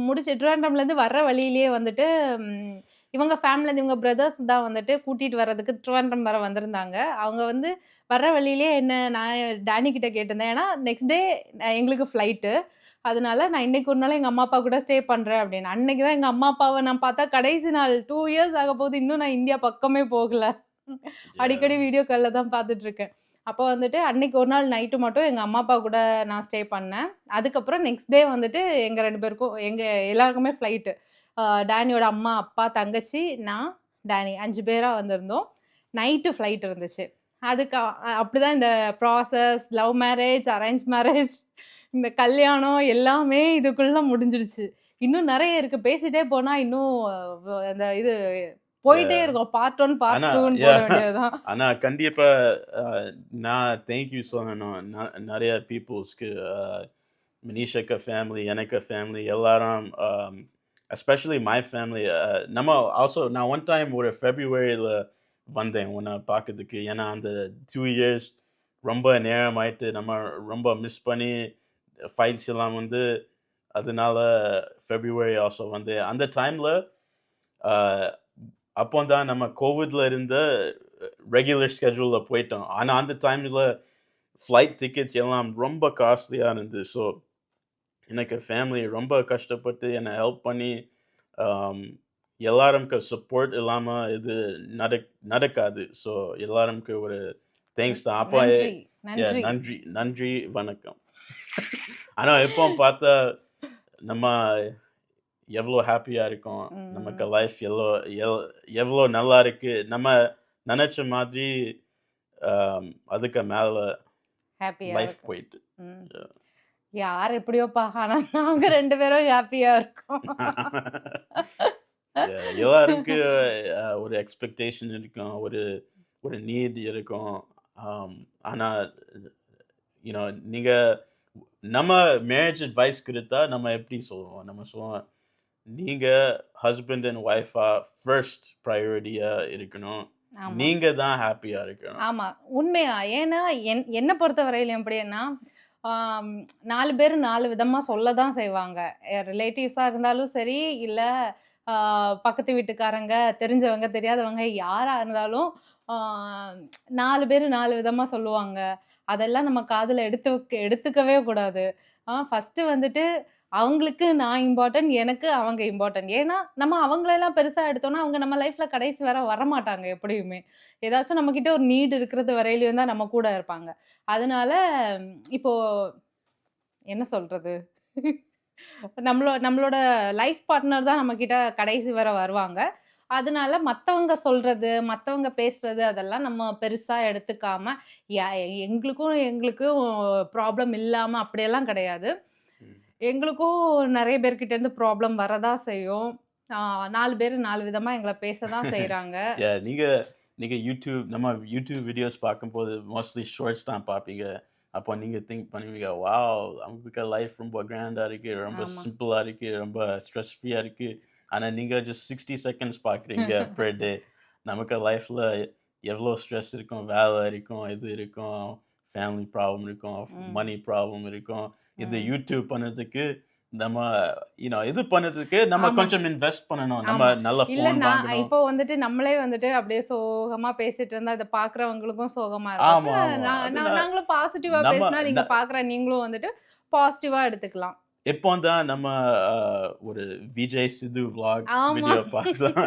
முடிச்சு ட்ரிவாண்ட்ரம்லேருந்து வர்ற வழியிலேயே வந்துட்டு ம் இவங்க ஃபேமிலிலேருந்து இவங்க பிரதர்ஸ் தான் வந்துட்டு கூட்டிட்டு வர்றதுக்கு ட்ரிவாண்ட்ரம் வர வந்திருந்தாங்க. அவங்க வந்து வர்ற வழியிலேயே நான் டானி கிட்ட கேட்டிருந்தேன். ஏன்னா நெக்ஸ்ட் டே எங்களுக்கு ஃப்ளைட்டு. அதனால நான் இன்னைக்கு ஒரு நாள் எங்க அம்மா, அப்பா கூட ஸ்டே பண்றேன் அப்படின்னு. அன்னைக்கு தான் எங்க அம்மா, அப்பாவ நான் பார்த்தா கடைசி நாள் 2 இயர்ஸ் ஆகப்போகுது. இன்னும் நான் இந்தியா பக்கமே போகல. Yeah. அடிக்கடி வீடியோ கால்ல தான் பார்த்துட்டு இருக்கேன். அப்போ வந்துட்டு அன்னைக்கு ஒரு நாள் நைட்டு மட்டும் எங்க அம்மா, அப்பா கூட நான் ஸ்டே பண்ணேன். அதுக்கப்புறம் நெக்ஸ்ட் டே வந்துட்டு எங்க 2 பேருக்கும் எங்க எல்லாருக்குமே ஃப்ளைட்டு. டானியோட அம்மா, அப்பா, தங்கச்சி, நான், டானி 5 பேரா வந்திருந்தோம். நைட்டு ஃப்ளைட் இருந்துச்சு. அதுக்கு அப்படிதான் இந்த process, love marriage, arrange marriage, இந்த கல்யாணம் எல்லாமே இதுக்குள்ள முடிஞ்சிடுச்சு. இன்னும் நெறைய இருக்கு. பேசிட்டே போனா இன்னும் அந்த இது போயிட்டே Yeah. இருக்கும். பார்ட் 1, பார்ட் ஆனா 2ன்னு போட வேண்டியது தான். ஆனா கண்டிப்பா நான் தேங்க் யூ சொல்லணும். நிறைய பீப்புள்ஸ்க்கு மனிஷாக்கு ஃபேமிலி, எனக்கு ஃபேமிலி எல்லாரும் எஸ்பெஷலி மை ஃபேமிலி. நம்ம ஆல்சோ நான் ஒன் டைம் ஒரு ஃபெப்ரவரியில் வந்தேன் உன்னை பார்க்கறதுக்கு. ஏன்னா அந்த 2 இயர்ஸ் ரொம்ப நேரம் ஆயிட்டு நம்ம ரொம்ப மிஸ் பண்ணி ஃபைல்ஸ் எல்லாம் வந்து அதனால ஃபெப்ரவரி ஆல்சோ வந்தேன். அந்த டைமில் அப்போ தான் நம்ம கோவிட்ல இருந்த ரெகுலர் ஸ்கெட்யூலில் போயிட்டோம். ஆனால் அந்த டைமில் ஃப்ளைட் டிக்கெட்ஸ் எல்லாம் ரொம்ப காஸ்ட்லியாக இருந்தது. ஸோ எனக்கு ஃபேமிலி ரொம்ப கஷ்டப்பட்டு என்னை ஹெல்ப் பண்ணி எல்லாரும்க்கு சப்போர்ட் இல்லாமல் இது நடக்காது. ஸோ எல்லாரும்க்கு ஒரு தேங்க்ஸ் தான். அப்போ நன்றி, நன்றி. நன்றி நன்றி வணக்கம். ஆனால் இப்போ பார்த்தா நம்ம எவ்வளோ ஹாப்பியாக இருக்கோம். நமக்கு லைஃப் எவ்வளோ நல்லா இருக்கு. நம்ம நினச்ச மாதிரி அதுக்கு மேலே ஹாப்பியா லைஃப் இருக்கு. போயிட்டு. யார் எப்படியோப்பா, ஆனா நாங்க 2 பேரும் ஹாப்பியா இருக்கோம். எல்லாருக்கு ஒரு எக்ஸ்பெக்டேஷன் இருக்கும். ஒரு நீட் இருக்கும். ஆனால் யூனோ நீங்கள் நம்ம மேரேஜ் அட்வைஸ் கொடுத்தா நம்ம எப்படி சொல்லுவோம்? நம்ம சொல்லுவோம் நீங்கள் ஹஸ்பண்ட் அண்ட் ஒய்ஃபா ஃபர்ஸ்ட் ப்ரையாரிட்டியாக இருக்கணும். ஆமா. நீங்க தான் ஹாப்பியா இருக்கணும். ஆமா. உண்மையா. ஏன்னா என்ன பொறுத்தவரையிலும் எப்படின்னா, 4 பேரு 4 விதமா சொல்ல தான் செய்வாங்க. ரிலேட்டிவ்ஸா இருந்தாலும் சரி, இல்ல பக்கத்து வீட்டுக்காரங்க, தெரிஞ்சவங்க, தெரியாதவங்க யாரா இருந்தாலும் 4 பேரு 4 விதமா சொல்லுவாங்க. அதெல்லாம் நம்ம காதுல எடுத்துக்கவே கூடாது. ஃபர்ஸ்ட்டு வந்துட்டு அவங்களுக்கு நான் இம்பார்ட்டன்ட், எனக்கு அவங்க இம்பார்ட்டன்ட். ஏன்னா, நம்ம அவங்களெல்லாம் பெருசா எடுத்தோம்னா, அவங்க நம்ம லைஃப்ல கடைசி வர வரமாட்டாங்க எப்படியுமே. ஏதாச்சும் நம்மகிட்ட ஒரு நீட் இருக்கிறது வரையிலயும் தான் நம்ம கூட இருப்பாங்க. அதனால இப்போ என்ன சொல்றது? நம்மளோட லைஃப் பார்ட்னர் தான் நம்மகிட்ட கடைசி வர வருவாங்க. அதனால மத்தவங்க சொல்றது, மத்தவங்க பேசுறது அதெல்லாம் நம்ம பெருசா எடுத்துக்காம, எங்களுக்கும் ப்ராப்ளம் இல்லாம அப்படியெல்லாம் கிடையாது. எங்களுக்கும் நெறைய பேர்கிட்ட இருந்து ப்ராப்ளம் வரதான் செய்யும். 4 பேரு 4 விதமா எங்கள பேச தான் செய்றாங்க. நீங்க நம்ம யூடியூப் வீடியோஸ் பார்க்கும்போது மோஸ்ட்லி ஷார்ட்ஸ் தான் பார்ப்பீங்க. அப்போ நீங்க திங்க் பண்ணுவீங்க, வாவ்! அவங்களுக்கு லைஃப் ரொம்ப கிராண்டா இருக்கு, ரொம்ப ஆமா. சிம்பிளா இருக்கு, ரொம்ப ஸ்ட்ரெஸ் ஃப்ரீயா இருக்கு. ஆனா நீங்க ஜஸ்ட் 60 செகண்ட்ஸ் பார்க்குறீங்க பெர் டே. நமக்கு லைஃப்ல எவ்வளோ ஸ்ட்ரெஸ் இருக்கும், வேலை இருக்கும், இது இருக்கும், ஃபேமிலி ப்ராப்ளம் இருக்கும், மனி ப்ராப்ளம் இருக்கும். இது யூடியூப் பண்ணதுக்கு நம்ம இது பண்ணதுக்கு நம்ம ஆமா. கொஞ்சம் இன்வெஸ்ட் பண்ணணும். நம்ம ஆமா. நல்ல இல்ல ஃபோன் நான் வாங்கணும். இப்போ வந்துட்டு நம்மளே வந்துட்டு அப்படியே சோகமா பேசிட்டு இருந்தா, அத பார்க்குறவங்களுக்கும் சோகமா இருக்கும். அப்ப ஆமா, ஆமா. நான் நான் அதுதான் நாங்களும் பாசிட்டிவா நம்ம பேசினா, ந நீங்க பார்க்குற நீங்களும் வந்துட்டு பாசிட்டிவா எடுத்துக்கலாம். இப்போ தான் நம்ம அ ஒரு விஜய் சித்து விளாக் ஆமா. வீடியோ பார்த்தோம்.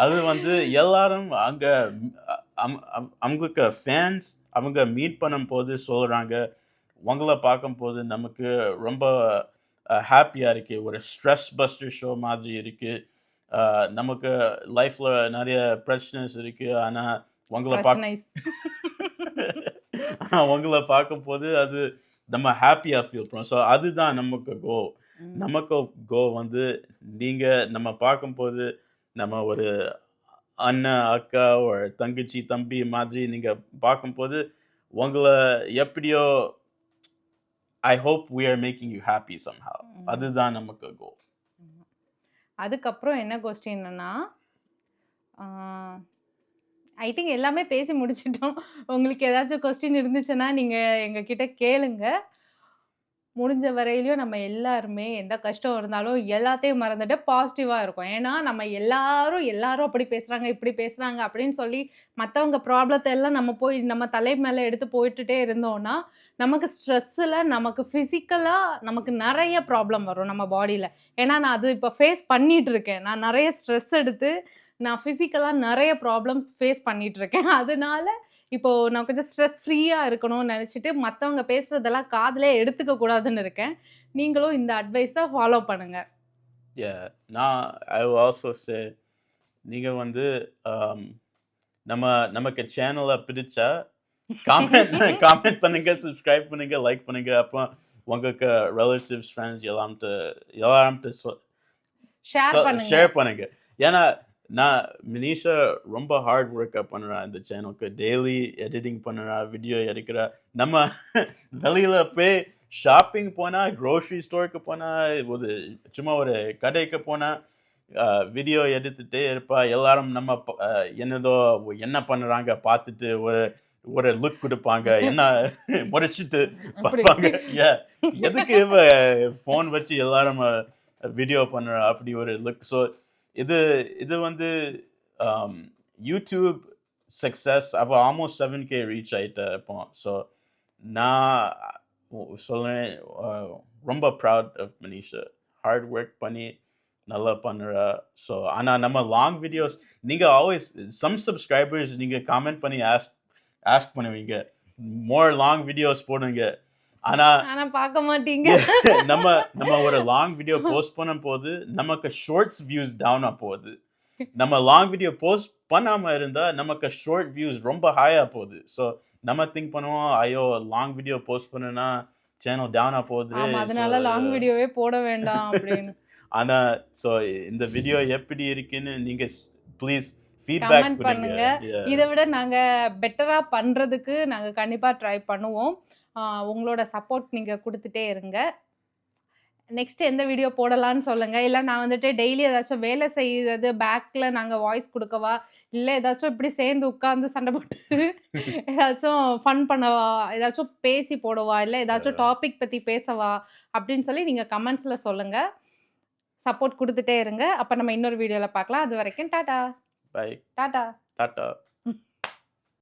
அது வந்து எல்லாரும் அங்க அவங்களுக்கு ஃபேன்ஸ் அவங்க மீட் பண்ணும்போது சொல்றாங்க, உங்கள பார்க்கும்போது நமக்கு ரொம்ப ஹேப்பியா இருக்கு. ஒரு ஸ்ட்ரெஸ் பஸ்டர் ஷோ மாதிரி இருக்கு. அ நமக்கு லைஃப்ல நெறைய பிரச்சனைஸ் இருக்கு. ஆனா உங்கள பிரச்சனைஸ். ஆனா உங்கள பார்க்கும்போது அது நம்ம ஹேப்பியா ஃபீல் பண்றோம். ஸோ அதுதான் நமக்கு கோல். ம். நமக்கு கோல் வந்து நீங்க நம்ம பார்க்கும்போது நம்ம ஒரு அண்ணன், அக்கா, ஒரு தங்கச்சி, தம்பி மாதிரி நீங்க பார்க்கும்போது உங்கள எப்படியோ I hope we are making you happy somehow. ம். அதுதான் நமக்கு கோல். ம். அதுக்கப்புறம் என்ன கொஸ்டின்னா, ஆ ஐ திங்க் எல்லாமே பேசி முடிச்சுட்டோம். உங்களுக்கு ஏதாச்சும் கொஸ்டின் இருந்துச்சுன்னா, நீங்க எங்ககிட்ட கேளுங்க. முடிஞ்ச வரையிலயும் நம்ம எல்லாருமே எந்த கஷ்டம் இருந்தாலும் எல்லாத்தையும் மறந்துட்டு பாசிட்டிவா இருக்கோம். ஏன்னா, நம்ம எல்லாரும் அப்படி பேசுறாங்க, இப்படி பேசுறாங்க அப்படின்னு சொல்லி மத்தவங்க ப்ராப்ளத்த எல்லாம் நம்ம போய் நம்ம தலை மேல எடுத்து போட்டுட்டே இருந்தோம்னா, நமக்கு ஸ்ட்ரெஸ்ஸுல நமக்கு ஃபிசிக்கலா நமக்கு நெறைய ப்ராப்ளம் வரும் நம்ம பாடியில. ஏன்னா, நான் அது இப்ப ஃபேஸ் பண்ணிட்டு இருக்கேன். நான் நெறைய ஸ்ட்ரெஸ் எடுத்து நான் ஃபிசிக்கலா நெறைய ப்ராப்ளம்ஸ் ஃபேஸ் பண்ணிட்டு இருக்கேன். அதனால இப்போ நான் கொஞ்சம் ஸ்ட்ரெஸ் ஃப்ரீயா இருக்கணும்னு நெனச்சுட்டு, மத்தவங்க பேசுறதெல்லாம் காதுலயே எடுத்துக்க கூடாதுன்னு இருக்கேன். நீங்களும் இந்த அட்வைஸ ஃபாலோ பண்ணுங்க. Yeah. நான் ஐ வில் ஆல்சோ சே நீங்க வந்து அம் நம்ம நமக்கு சேனல பிடிச்சா காமெண்ட் காமெண்ட் பண்ணுங்க, சப்ஸ்கிரைப் பண்ணுங்க, லைக் பண்ணுங்க. அப்போ உங்களுக்கு ரிலேட்டிவ்ஸ், ஃபிரெண்ட்ஸ் எல்லார்ட்ட ஷேர் பண்ணுங்க. ஷேர் பண்ணுங்க. ஏன்னா, நான் மினிஷா ரொம்ப ஹார்ட் ஒர்க்கா பண்றா இந்த சேனலுக்கு. டெய்லி எடிட்டிங் பண்றா, வீடியோ எடுக்கிறா. நம்ம வெளியில போய் ஷாப்பிங் போனா, குரோசரி ஸ்டோருக்கு போனா, சும்மா ஒரு கடைக்கு போனா, வீடியோ எடுத்துட்டே இருப்பா. எல்லாரும் நம்ம என்னதோ என்ன பண்றாங்க பார்த்துட்டு ஒரு ஒரு லுக் குடுப்பாங்க. என்ன முறைச்சிட்டு அப்படி. பார்ப்பாங்க. எதுக்கு இவ ஃபோன் வச்சு எல்லாரும் வீடியோ பண்றா அப்படி ஒரு லுக். ஸோ இது இது வந்து um, யூடியூப் சக்சஸ் அவ ஆல்மோஸ்ட் 7K ரீச் ஆயிட்டா இப்போ. ஸோ நான் சொல்றேன் ரொம்ப proud of Manisha. Hard work பண்ணி நல்லா பண்றா. ஸோ ஆனா நம்ம லாங் வீடியோஸ் நீங்க ஆல்வேஸ் சம் சப்ஸ்கிரைபர்ஸ் நீங்க காமெண்ட் பண்ணி ஆஸ்க் பண்ணுவீங்க. மோர் லாங் வீடியோஸ் போடுங்க. ஆனா ஆனா பார்க்க மாட்டீங்க. நம்ம நம்ம ஒரு லாங் வீடியோ போஸ்ட் பண்ணும்போது நமக்கு ஷார்ட்ஸ் வியூஸ் டவுனா போகுது. நம்ம லாங் வீடியோ போஸ்ட் பண்ணாம இருந்தா நமக்கு ஷார்ட் வியூஸ் ரொம்ப ஹையா போகுது. ஸோ நம்ம திங்க் பண்ணுவோம், ஐயோ லாங் வீடியோ போஸ்ட் பண்ணனா சேனல் டவுனா போகுது. ஆமா. ஸோ அதனால லாங் வீடியோவே போட வேண்டாம் அப்படின்னு. ஆனா ஸோ இந்த வீடியோ எப்படி இருக்குன்னு நீங்க ப்ளீஸ் ஃபீட்பேக் கமெண்ட் குடுங்க. பண்ணுங்க. Yeah. இத விட நாங்க பெட்டரா பண்றதுக்கு நாங்க கண்டிப்பா ட்ரை பண்ணுவோம். உங்களோட சப்போர்ட் நீங்க குடுத்துட்டே இருங்க. நெக்ஸ்ட் எந்த வீடியோ போடலான்னு சொல்லுங்க. இல்ல நான் வந்துட்டு டெய்லி ஏதாச்சும் வேலை செய்றது பேக்ல நாங்க வாய்ஸ் குடுக்கவா? இல்ல ஏதாச்சும் இப்படி சேர்ந்து உட்கார்ந்து சண்டை போட்டு ஏதாச்சும் ஃபன் பண்ணவா? ஏதாச்சும் பேசி போடவா? இல்ல ஏதாச்சும் டாபிக் பத்தி பேசவா? அப்படின்னு சொல்லி நீங்க கமெண்ட்ஸ்ல சொல்லுங்க. சப்போர்ட் குடுத்துட்டே இருங்க. அப்ப நம்ம இன்னொரு வீடியோல பார்க்கலாம். அதுவரைக்கும் டாடா. பை. டாடா. டாட்டா.